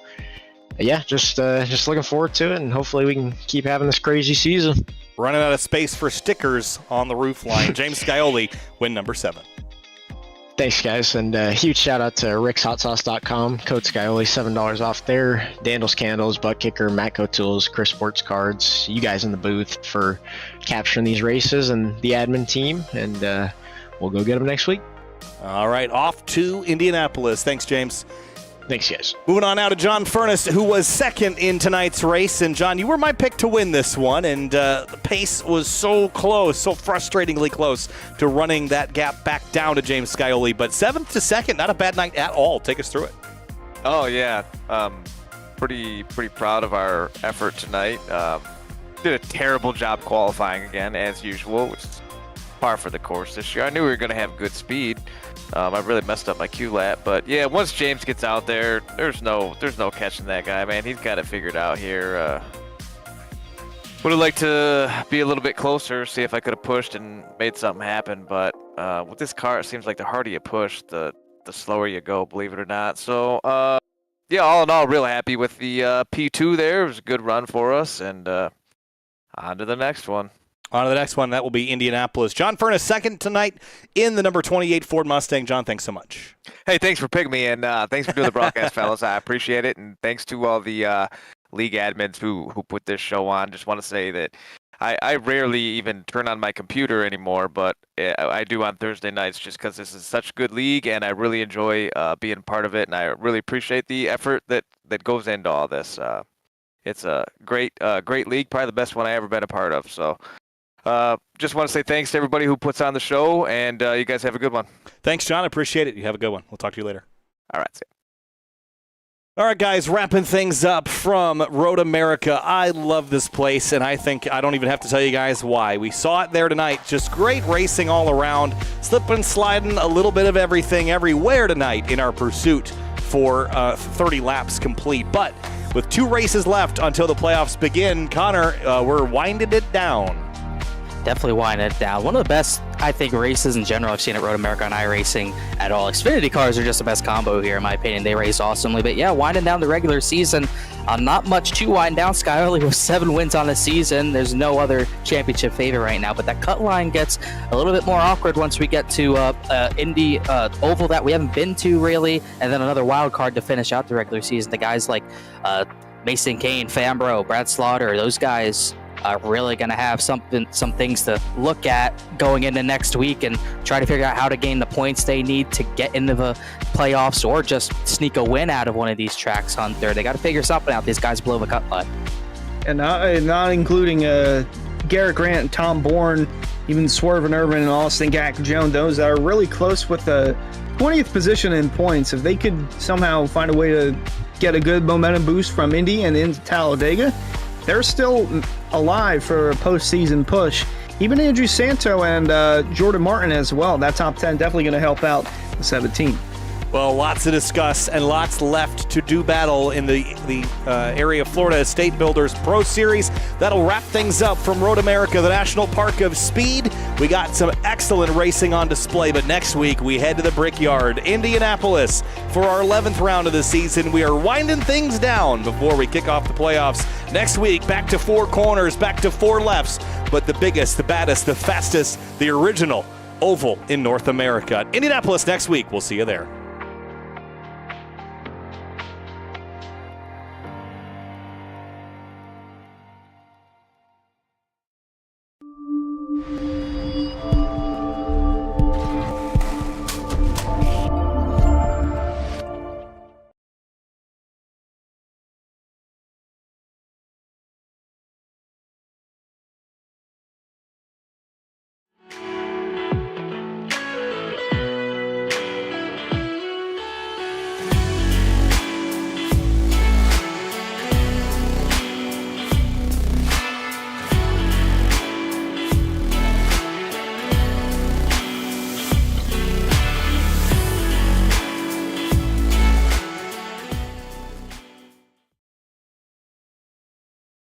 yeah, just looking forward to it, and hopefully we can keep having this crazy season. Running out of space for stickers on the roof line. James Scioli, win number 7. Thanks, guys, and huge shout out to rickshotsauce.com. Code Scioli, $7 off there. Dandles Candles, Butt Kicker, Matco Tools, Chris Sports Cards. You guys in the booth for capturing these races, and the admin team, and we'll go get them next week. All right, off to Indianapolis. Thanks, James. Thanks, guys. Moving on now to John Furness, who was second in tonight's race. And, John, you were my pick to win this one, and the pace was so close, so frustratingly close to running that gap back down to James Scioli. But 7th to 2nd, not a bad night at all. Take us through it. Oh, yeah. Pretty proud of our effort tonight. Did a terrible job qualifying again, as usual, which is par for the course this year. I knew we were going to have good speed. I really messed up my Q lap, but yeah, once James gets out there, there's no catching that guy, man. He's got it figured out here. Would have liked to be a little bit closer, see if I could have pushed and made something happen, but with this car, it seems like the harder you push, the slower you go, believe it or not. So yeah, all in all, real happy with the P2 there. It was a good run for us, and on to the next one. On to the next one. That will be Indianapolis. John Furness, second tonight in the number 28 Ford Mustang. John, thanks so much. Hey, thanks for picking me, and thanks for doing the broadcast, fellas. I appreciate it, and thanks to all the league admins who put this show on. Just want to say that I rarely even turn on my computer anymore, but I do on Thursday nights just because this is such a good league, and I really enjoy being part of it, and I really appreciate the effort that goes into all this. It's a great league, probably the best one I ever been a part of. So just want to say thanks to everybody who puts on the show, and you guys have a good one. Thanks, John. Appreciate it. You have a good one. We'll talk to you later. All right. See ya. All right, guys, wrapping things up from Road America. I love this place, and I think I don't even have to tell you guys why. We saw it there tonight. Just great racing all around. Slipping, sliding, a little bit of everything everywhere tonight in our pursuit for 30 laps complete. But with 2 races left until the playoffs begin, Connor, we're winding it down. Definitely winding it down. One of the best, I think, races in general I've seen at Road America on iRacing at all. Xfinity cars are just the best combo here, in my opinion. They race awesomely. But yeah, winding down the regular season. Not much to wind down. Scioli with 7 wins on the season. There's no other championship favorite right now. But that cut line gets a little bit more awkward once we get to Indy Oval that we haven't been to really. And then another wild card to finish out the regular season. The guys like Mason Kane, Fambro, Brad Slaughter, those guys are really going to have some things to look at going into next week and try to figure out how to gain the points they need to get into the playoffs or just sneak a win out of one of these tracks on there. They got to figure something out. These guys below the cut line. And not including Garrett Grant and Tom Bourne, even Swerve and Urban and Austin Gack Jones, those that are really close with the 20th position in points. If they could somehow find a way to get a good momentum boost from Indy and into Talladega, they're still alive for a postseason push. Even Andrew Santo and Jordan Martin as well. That top 10 definitely going to help out the 17. Well, lots to discuss and lots left to do battle in the area of Florida Estate Builders Pro Series. That'll wrap things up from Road America, the National Park of Speed. We got some excellent racing on display, but next week we head to the Brickyard, Indianapolis, for our 11th round of the season. We are winding things down before we kick off the playoffs. Next week, back to 4 corners, back to 4 lefts, but the biggest, the baddest, the fastest, the original oval in North America. Indianapolis next week. We'll see you there.